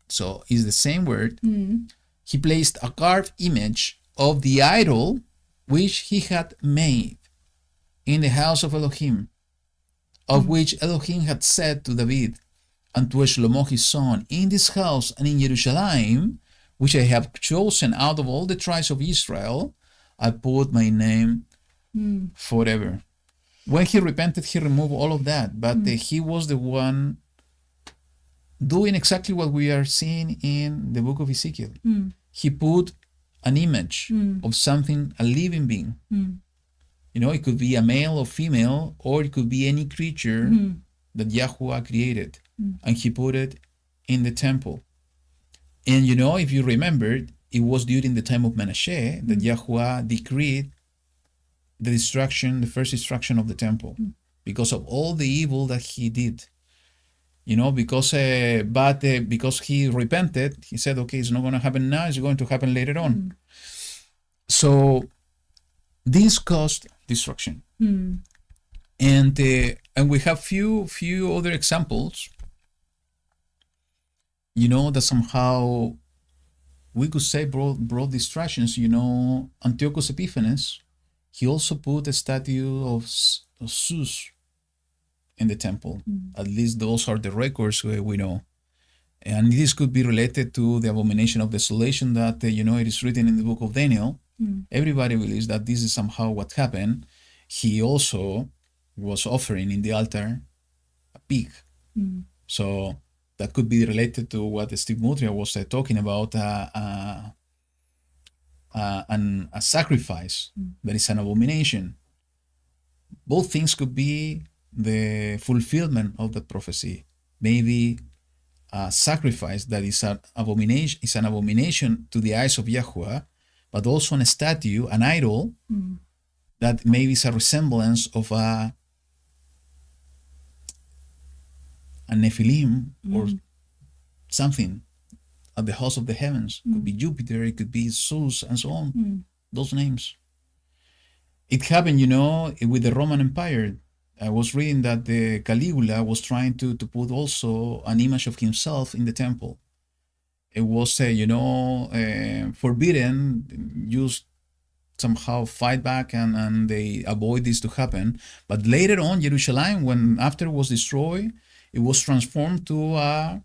so it's the same word. He placed a carved image of the idol which he had made in the house of Elohim, of which Elohim had said to David and to Shlomo his son, In this house and in Jerusalem, which I have chosen out of all the tribes of Israel, I put my name forever. When he repented, he removed all of that, but he was the one doing exactly what we are seeing in the book of Ezekiel. He put an image of something, a living being. You know, it could be a male or female, or it could be any creature that YaHuWaH created, and he put it in the temple. And you know, if you remember, it was during the time of Menashe that YaHuWaH decreed the destruction, the first destruction of the temple, because of all the evil that he did. You know, because he repented, he said, okay, it's not going to happen now, it's going to happen later on. So this caused destruction. And we have few other examples, you know, that somehow we could say brought distractions. You know, Antiochus Epiphanes, he also put a statue of Zeus in the temple. At least those are the records we know. And this could be related to the abomination of desolation that, you know, it is written in the book of Daniel. Everybody believes that this is somehow what happened. He also was offering in the altar a pig. So that could be related to what Steve Mutria was talking about, a sacrifice that is an abomination. Both things could be the fulfillment of the prophecy. Maybe a sacrifice that is an abomination to the eyes of YaHuWaH, but also a statue, an idol, that maybe is a resemblance of a Nephilim or something at the house of the heavens. It could be Jupiter, it could be Zeus, and so on. Those names. It happened, you know, with the Roman Empire. I was reading that the Caligula was trying to put also an image of himself in the temple. It was, forbidden. Just somehow fight back and they avoid this to happen. But later on, Jerusalem, when after it was destroyed, it was transformed to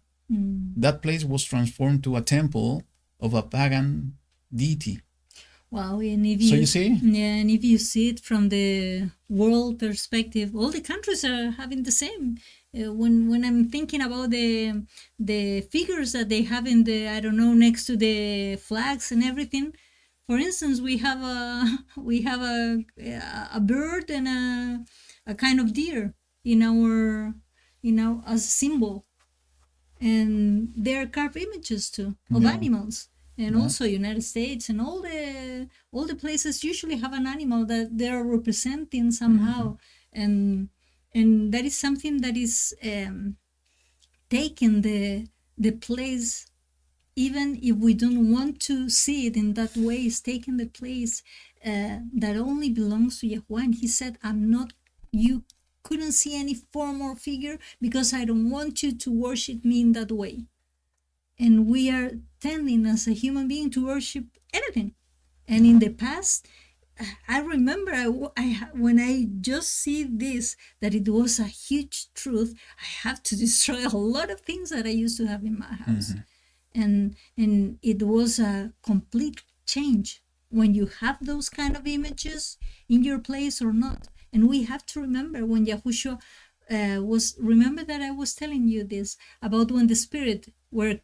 that place was transformed to a temple of a pagan deity. Wow, and if So you see? Yeah, and if you see it from the world perspective, all the countries are having the same. When I'm thinking about the figures that they have in the, I don't know, next to the flags and everything. For instance, we have a bird and a kind of deer in our, as a symbol, and they're carved images too of animals. And also United States and all the places usually have an animal that they are representing somehow, and that is something that is taking the place, even if we don't want to see it in that way. It's taking the place that only belongs to YaHuWaH. And he said, "I'm not you couldn't see any form or figure because I don't want you to worship me in that way. And we are tending as a human being to worship anything. And in the past, I remember when I just see this, that it was a huge truth. I have to destroy a lot of things that I used to have in my house. And it was a complete change when you have those kind of images in your place or not. And we have to remember when Yahushua remember that I was telling you this about when the spirit were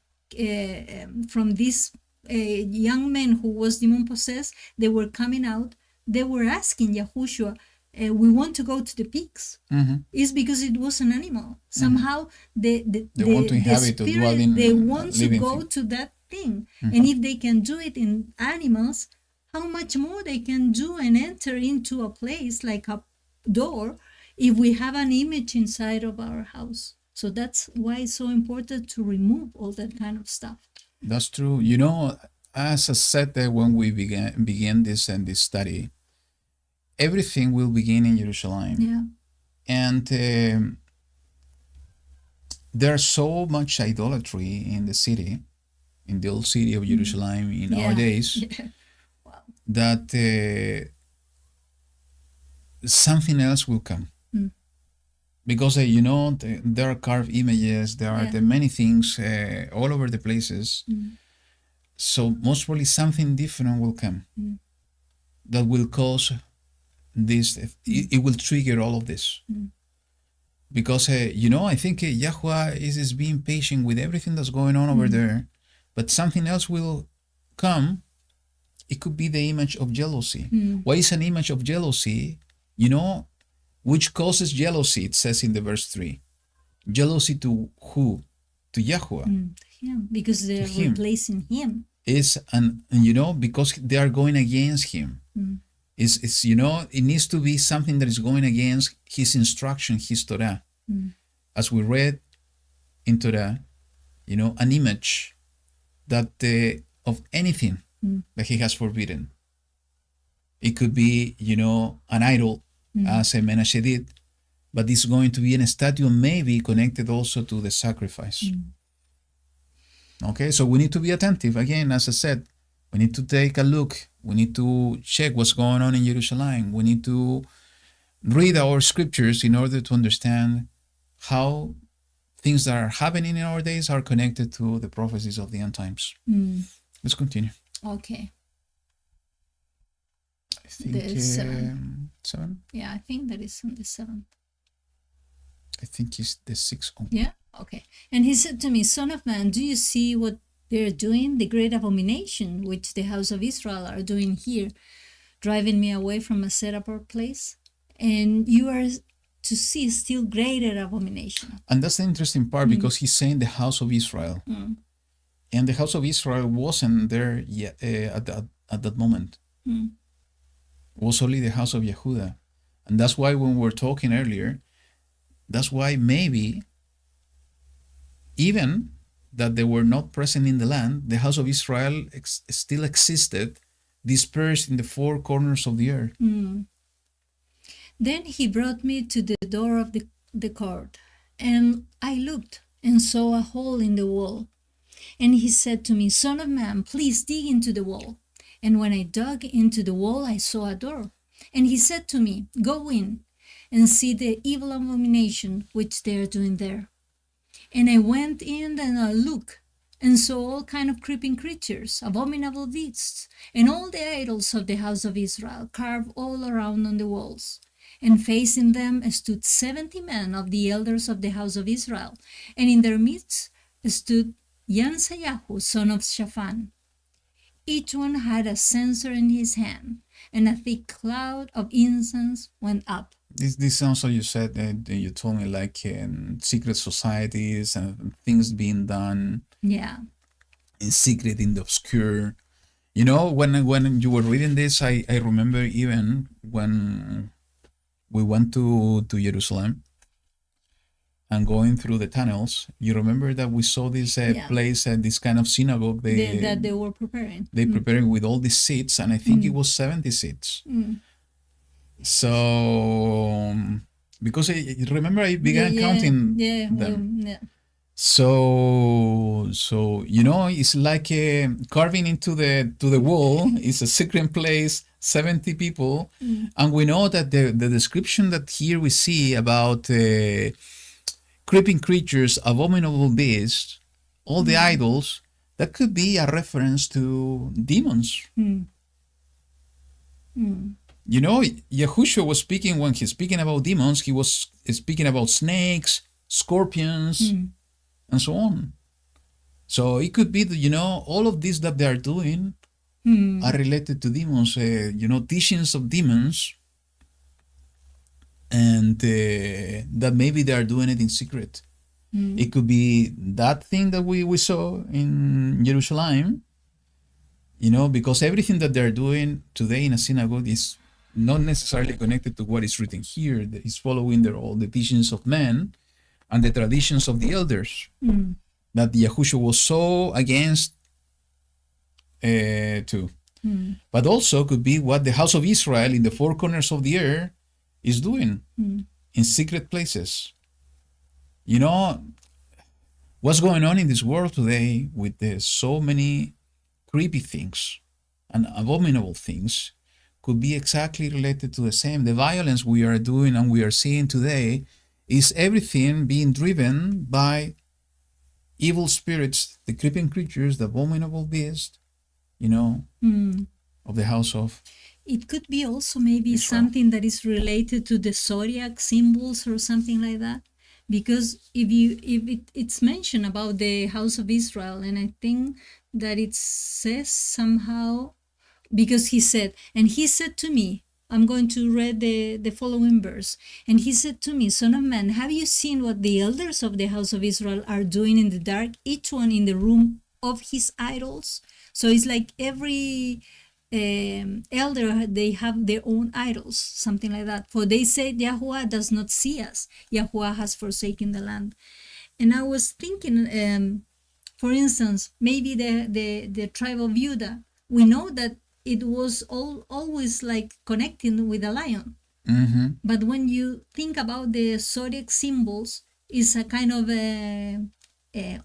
from this young man who was demon possessed, they were coming out, they were asking Yahushua, we want to go to the peaks. It's because it was an animal. Somehow they want to inhabit, the to dwell spirit, in they want to living go thing. to that thing. And if they can do it in animals, how much more they can do and enter into a place like a door if we have an image inside of our house. So that's why it's so important to remove all that kind of stuff. That's true. You know, as I said that when we began this study, everything will begin in Jerusalem. Yeah. And there's so much idolatry in the city, in the old city of Jerusalem in our days, Wow. that something else will come. Because, you know, there are carved images, there are the many things all over the places. So most probably something different will come that will cause this, it will trigger all of this. Because, you know, I think YaHuWaH is being patient with everything that's going on over there, but something else will come. It could be the image of jealousy. What is an image of jealousy? You know, which causes jealousy, it says in the verse 3. Jealousy to who? To YaHuWaH. Him, because they're him. replacing him. And you know, because they are going against him. It's you know, it needs to be something that is going against his instruction, his Torah. As we read in Torah, you know, an image that of anything that he has forbidden. It could be, you know, an idol, as Menashe did, but it's going to be a statue, maybe connected also to the sacrifice. Okay, so we need to be attentive. Again, as I said, we need to take a look. We need to check what's going on in Jerusalem. We need to read our scriptures in order to understand how things that are happening in our days are connected to the prophecies of the end times. Let's continue. Okay. I think The 7. Yeah, I think that is on the 7th. I think it's the 6th. Yeah? Okay. And he said to me, Son of man, do you see what they're doing? The great abomination which the house of Israel are doing here, driving me away from a set apart place? And you are to see still greater abomination. And that's the interesting part, because he's saying the house of Israel. And the house of Israel wasn't there yet at that moment. It was only the house of Yehuda. And that's why when we were talking earlier, that's why maybe even that they were not present in the land, the house of Israel still existed, dispersed in the four corners of the earth. Then he brought me to the door of the court, and I looked and saw a hole in the wall. And he said to me, Son of man, please dig into the wall. And when I dug into the wall, I saw a door. And he said to me, Go in and see the evil abomination which they are doing there. And I went in and I looked and saw all kind of creeping creatures, abominable beasts, and all the idols of the house of Israel carved all around on the walls. And facing them stood 70 men of the elders of the house of Israel, and in their midst stood Yahawaah, son of Shaphan. Each one had a censer in his hand, and a thick cloud of incense went up. This sounds like you said, you told me, like secret societies and things being done Yeah. in secret, in the obscure. You know, when you were reading this, I remember even when we went to Jerusalem and going through the tunnels, you remember that we saw this place, this kind of synagogue that they were preparing. They preparing with all these seats, and I think it was 70 seats. So because remember I began counting them. So it's like carving into the wall. It's a secret place, 70 people, and we know that the description that here we see about creeping creatures, abominable beasts, all the idols, that could be a reference to demons. Yahushua was speaking, when he's speaking about demons, he was speaking about snakes, scorpions, and so on. So it could be that, all of this that they are doing are related to demons, teachings of demons, and that maybe they are doing it in secret. It could be that thing that we saw in Jerusalem, because everything that they're doing today in a synagogue is not necessarily connected to what is written here. It's following all the teachings of men and the traditions of the elders that Yahushua was so against too. But also could be what the house of Israel in the four corners of the earth is doing in secret places. What's going on in this world today with so many creepy things and abominable things could be exactly related to the same. The violence we are doing and we are seeing today is everything being driven by evil spirits, the creeping creatures, the abominable beast, of the house of It could be also maybe Israel. something that is related to the zodiac symbols or something like that. Because it's mentioned about the house of Israel, and I think that it says somehow, because he said to me, I'm going to read the following verse. And he said to me, Son of man, have you seen what the elders of the house of Israel are doing in the dark, each one in the room of his idols? So it's like every elder, they have their own idols, something like that. For they say, YaHuWaH does not see us. YaHuWaH has forsaken the land. And I was thinking, for instance, maybe the tribe of Judah, we know that it was always like connecting with a lion. But when you think about the zodiac symbols, it's a kind of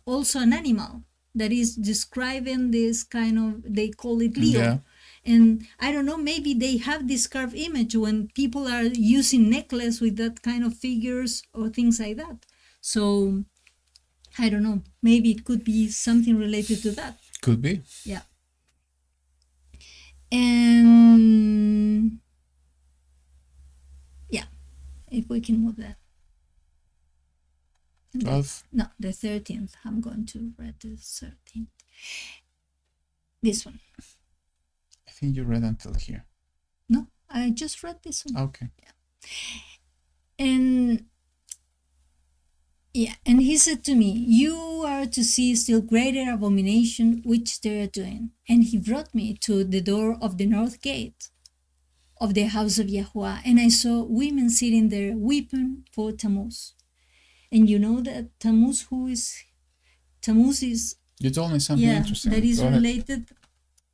also an animal that is describing this kind of, they call it Leo. Yeah. And I don't know, maybe they have this carved image when people are using necklace with that kind of figures or things like that. So I don't know, maybe it could be something related to that. Could be. Yeah. And yeah, if we can move that. 12. No, the 13th. I'm going to read the 13th. This one. I think you read until here. No, I just read this one. Okay. And he said to me, you are to see still greater abomination which they are doing. And he brought me to the door of the north gate of the house of YaHuWaH, and I saw women sitting there weeping for Tammuz. And you know that Tammuz is You told me something interesting. that is Go ahead. related.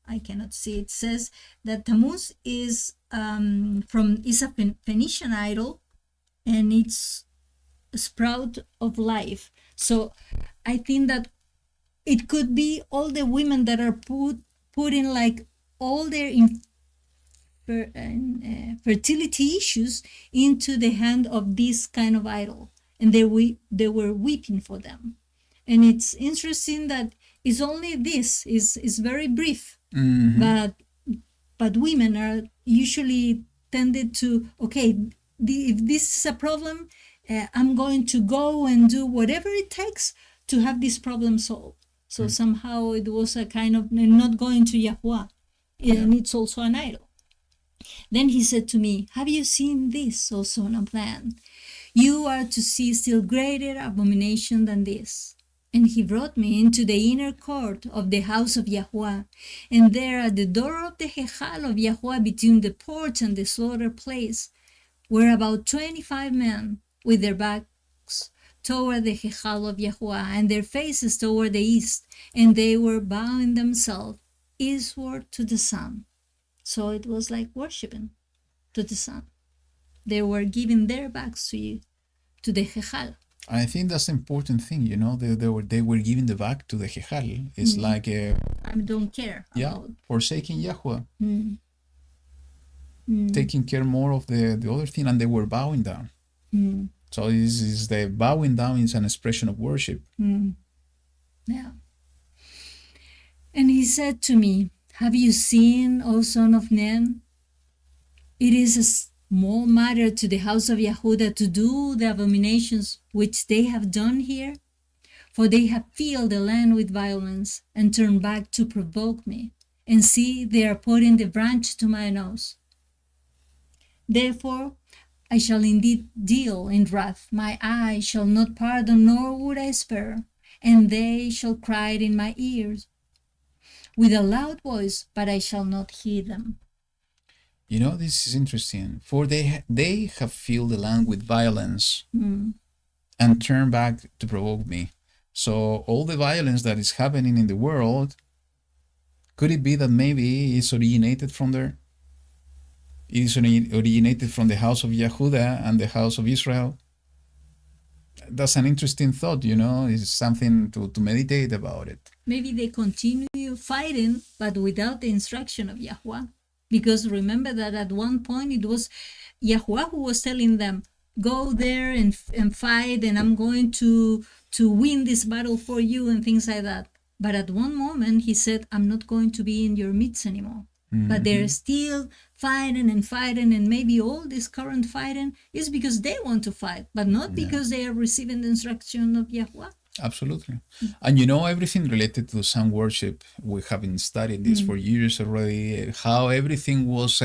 I cannot see. It says that Tammuz is is a Phoenician idol, and it's a sprout of life. So I think that it could be all the women that are putting like all their fertility issues into the hand of this kind of idol, and they were weeping for them. And it's interesting that it's only this is very brief, but women are usually tended to, okay, if this is a problem, I'm going to go and do whatever it takes to have this problem solved. So somehow it was a kind of not going to YaHuWaH, and it's also an idol. Then he said to me, have you seen this, O son of man? You are to see still greater abomination than this. And he brought me into the inner court of the house of YaHuWaH, and there at the door of the Hechal of YaHuWaH, between the porch and the slaughter place, were about 25 men with their backs toward the Hechal of YaHuWaH and their faces toward the east, and they were bowing themselves eastward to the sun. So it was like worshiping to the sun. They were giving their backs to you, to the Hechal. I think that's the important thing, they were giving the back to the Hechal. It's like I don't care about. forsaking YaHuWaH, taking care more of the other thing, and they were bowing down. So this is the bowing down is an expression of worship. Yeah. And he said to me, have you seen, O son of man? It is a small matter to the house of Yehuda to do the abominations which they have done here, for they have filled the land with violence and turned back to provoke me. And see, they are putting the branch to my nose. Therefore, I shall indeed deal in wrath. My eye shall not pardon, nor would I spare. And they shall cry in my ears with a loud voice, but I shall not heed them. This is interesting. For they have filled the land with violence and turned back to provoke me. So all the violence that is happening in the world, could it be that maybe it's originated from there? It is originated from the house of Yehuda and the house of Israel. That's an interesting thought, It's something to meditate about it. Maybe they continue fighting, but without the instruction of YaHuWaH. Because remember that at one point it was YaHuWaH who was telling them, go there and fight, and I'm going to win this battle for you and things like that. But at one moment he said, I'm not going to be in your midst anymore. But they're still fighting, and maybe all this current fighting is because they want to fight, but not because they are receiving the instruction of YaHuWaH. Absolutely. And everything related to sun worship, we have been studying this for years already, how everything was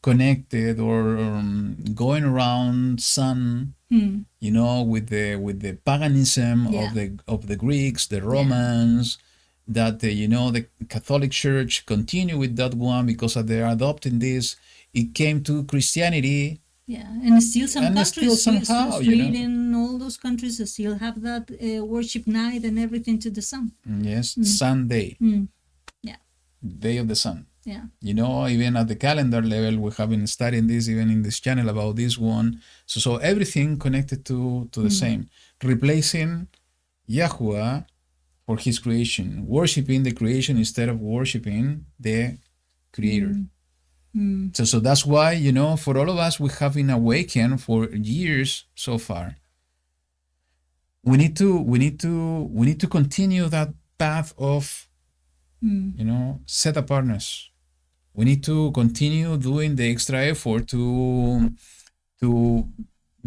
connected or going around sun, with the paganism of the Greeks, the Romans, that the Catholic Church continue with that one because they're adopting this. It came to Christianity. Yeah, and still some countries, still somehow, Sweden, all those countries still have that worship night and everything to the sun. Yes, Sunday. Yeah. Day of the sun. Yeah. Even at the calendar level, we have been studying this, even in this channel about this one. So everything connected to the same. Replacing YaHuWaH for his creation, worshiping the creation instead of worshiping the creator. So that's why, for all of us, we have been awakened for years so far. We need to continue that path of, set apartness. We need to continue doing the extra effort to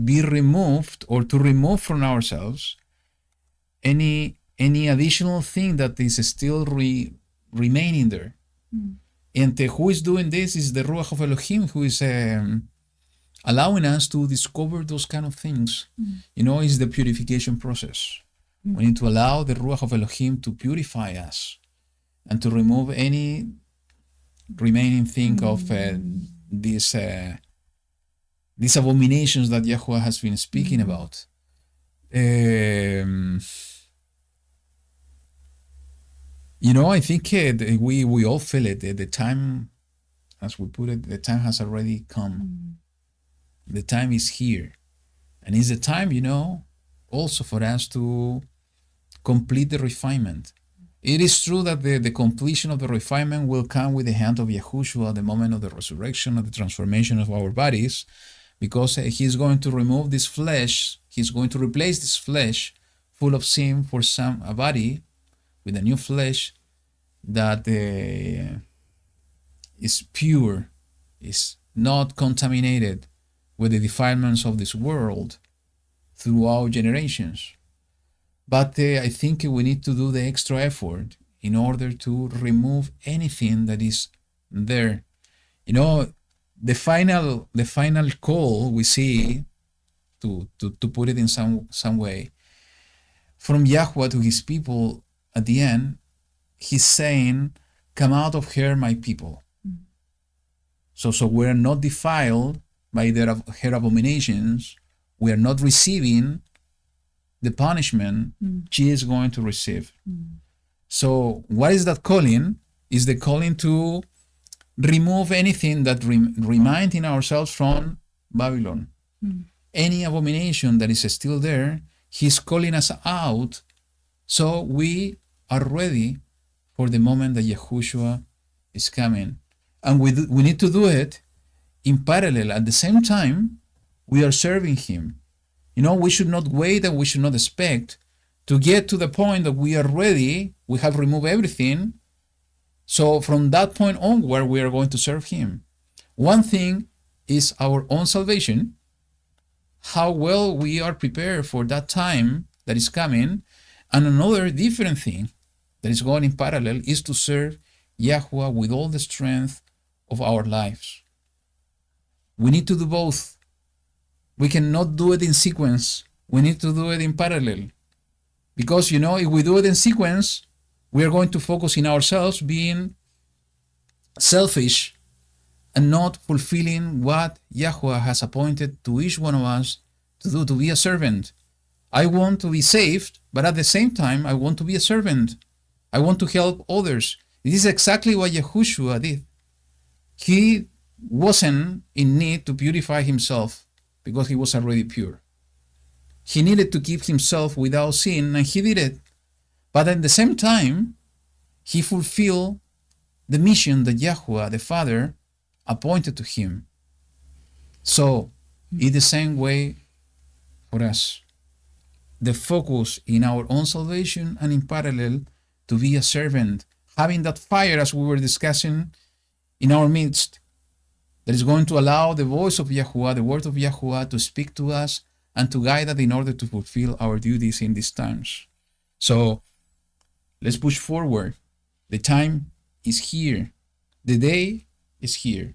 be removed or to remove from ourselves any additional thing that is still remaining there. And who is doing this is the Ruach of Elohim, who is allowing us to discover those kind of things. It's the purification process. We need to allow the Ruach of Elohim to purify us and to remove any remaining thing of these abominations that YaHuWaH has been speaking about. I think we all feel it. The time, as we put it, the time has already come. The time is here. And it's the time, also for us to complete the refinement. It is true that the completion of the refinement will come with the hand of Yahushua at the moment of the resurrection, of the transformation of our bodies, because he's going to remove this flesh. He's going to replace this flesh full of sin for a body with a new flesh that is pure, is not contaminated with the defilements of this world throughout generations. But I think we need to do the extra effort in order to remove anything that is there. The final call we see, to put it in some way, from YaHuWaH to his people at the end, he's saying, come out of her, my people. So we're not defiled by her abominations. We are not receiving the punishment she is going to receive. So what is that calling? Is the calling to remove anything that reminds in ourselves from Babylon. Mm. Any abomination that is still there, he's calling us out, so we are ready for the moment that Yahushua is coming. And we need to do it in parallel. At the same time, we are serving him. We should not wait and we should not expect to get to the point that we are ready, we have removed everything. So from that point onward, we are going to serve him. One thing is our own salvation, how well we are prepared for that time that is coming. And another different thing that is going in parallel is to serve YaHuWaH with all the strength of our lives. We need to do both. We cannot do it in sequence. We need to do it in parallel. Because, if we do it in sequence, we are going to focus in ourselves being selfish and not fulfilling what YaHuWaH has appointed to each one of us to do, to be a servant. I want to be saved, but at the same time, I want to be a servant. I want to help others. This is exactly what Yahushua did. He wasn't in need to purify himself because he was already pure. He needed to keep himself without sin, and he did it. But at the same time, he fulfilled the mission that YaHuWaH, the Father, appointed to him. So, in the same way for us, the focus in our own salvation and in parallel to be a servant, having that fire as we were discussing in our midst, that is going to allow the voice of YaHuWaH, the word of YaHuWaH, to speak to us and to guide us in order to fulfill our duties in these times. So let's push forward. The time is here. The day is here.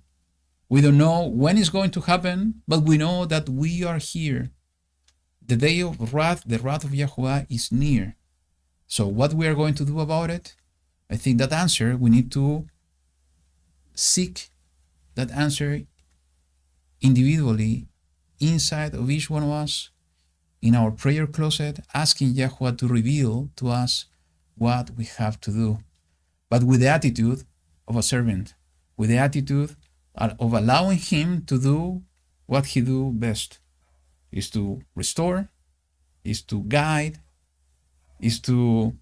We don't know when it's going to happen, but we know that we are here. The day of wrath, the wrath of YaHuWaH is near. So what we are going to do about it? I think that answer, we need to seek that answer individually inside of each one of us, in our prayer closet, asking YaHuWaH to reveal to us what we have to do, but with the attitude of a servant, with the attitude of allowing him to do what he do best, is to restore, is to guide, is to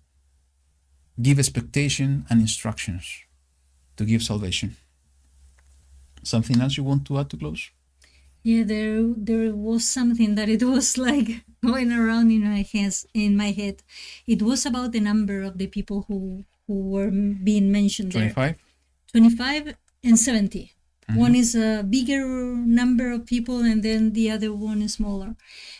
give expectation and instructions, to give salvation. Something else you want to add to close? Yeah, there was something that it was like going around in my head. It was about the number of the people who were being mentioned 25? there. 25 and 70. Mm-hmm. One is a bigger number of people and then the other one is smaller.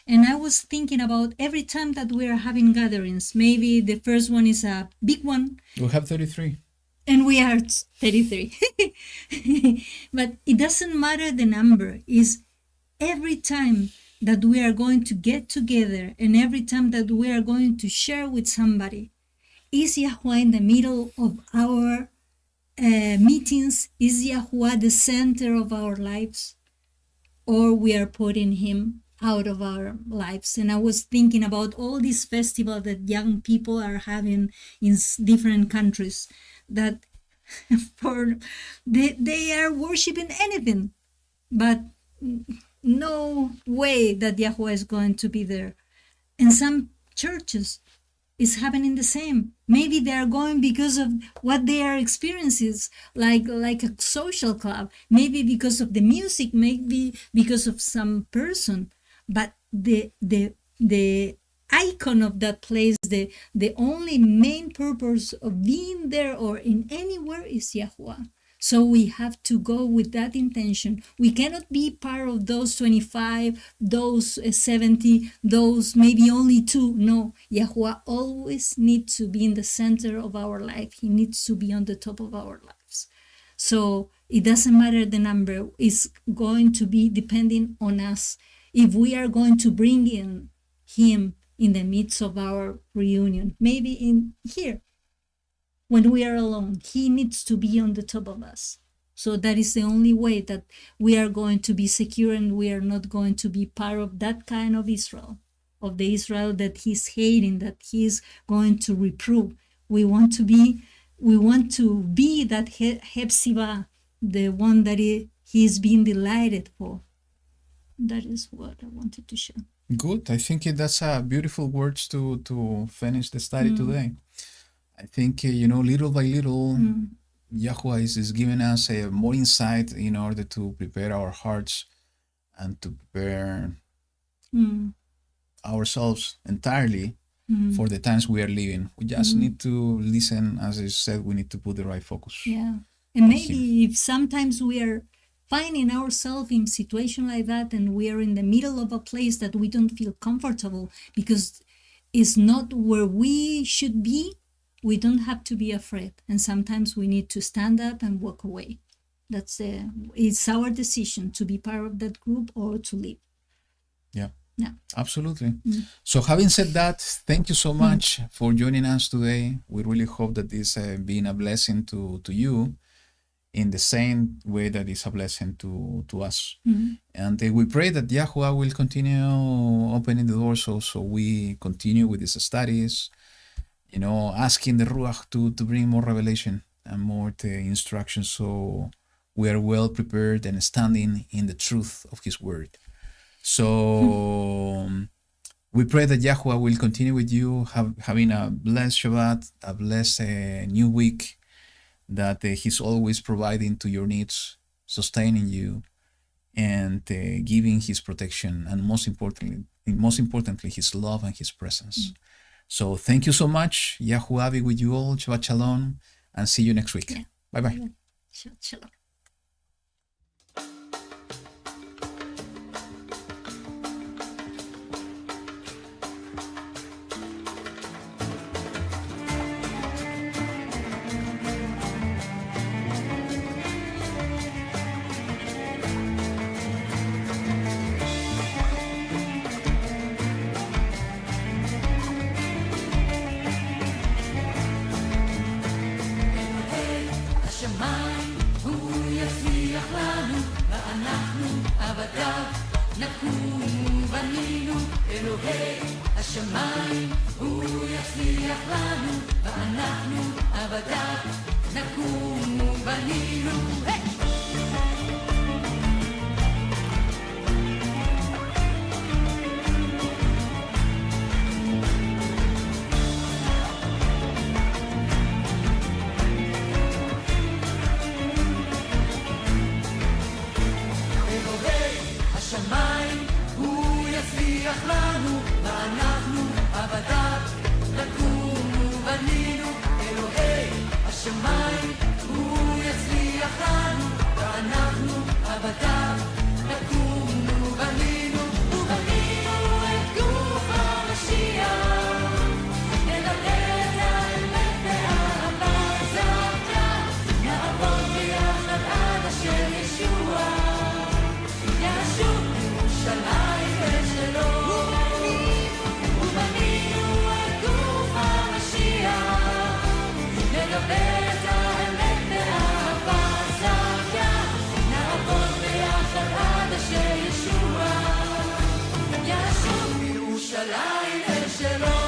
And I was thinking about every time that we are having gatherings, maybe the first one is a big one. We'll have 33. And we are 33. But it doesn't matter the number. Is every time that we are going to get together and every time that we are going to share with somebody, is YaHuWaH in the middle of our meetings? Is YaHuWaH the center of our lives? Or we are putting him out of our lives? And I was thinking about all these festivals that young people are having in different countries, that they are worshiping anything, but no way that YaHuWaH is going to be there. And some churches is happening the same. Maybe they are going because of what they are experiencing, like a social club, maybe because of the music, maybe because of some person, but the icon of that place, the only main purpose of being there or in anywhere is YaHuWaH. So we have to go with that intention. We cannot be part of those 25, those 70, those maybe only 2. No, YaHuWaH always needs to be in the center of our life. He needs to be on the top of our lives. So it doesn't matter the number. It's going to be depending on us. If we are going to bring in him in the midst of our reunion, maybe in here, when we are alone, he needs to be on the top of us. So that is the only way that we are going to be secure, and we are not going to be part of that kind of Israel, of the Israel that he's hating, that he's going to reprove. We want to be that Hepzibah, the one that he's being delighted for. That is what I wanted to share. Good. I think that's beautiful words to finish the study today. I think, little by little, YaHuWaH is giving us more insight in order to prepare our hearts and to prepare ourselves entirely for the times we are living. We just need to listen. As I said, we need to put the right focus. Yeah. And maybe if sometimes we are finding ourselves in situation like that and we are in the middle of a place that we don't feel comfortable because it's not where we should be, we don't have to be afraid. And sometimes we need to stand up and walk away. It's our decision to be part of that group or to leave. Yeah. Yeah. Absolutely. So having said that, thank you so much for joining us today. We really hope that this been a blessing to you in the same way that it's a blessing to us. And we pray that YaHuWaH will continue opening the doors so we continue with these studies, asking the Ruach to bring more revelation and more instruction so we are well prepared and standing in the truth of His Word. So we pray that YaHuWaH will continue with you, having a blessed Shabbat, a blessed new week, that He's always providing to your needs, sustaining you, and giving His protection, and most importantly, His love and His presence. So thank you so much. YaHuWaH be with you all. Shabbat Shalom, and see you next week. Yeah. Bye-bye. Shabbat Shalom. השמיים הוא יצליח לנו ואנחנו עבדיו נקום ובנינו אלוהי השמיים הוא יצליח לנו ואנחנו עבדיו נקום ובנינו השמיים הוא יצליח לנו ואנחנו עבדיו נקום ובנינו אלוהי השמיים הוא יצליח לנו ואנחנו עבדיו נקום ובנינו ובנינו את גוף המשיח נדבר את האמת באהבה זעקה נעבוד ביחד עד אשר ישוע ישוב ירושלים ושלום ובנינו את גוף המשיח נדבר את האמת באהבה זעקה נעבוד ביחד עד אשר ישוע ישוב ירושלים ושלום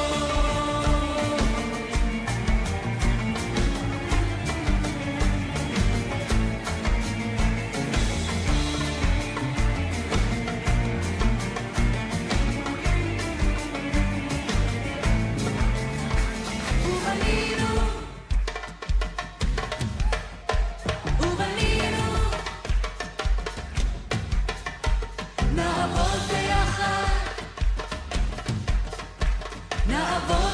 נעבוד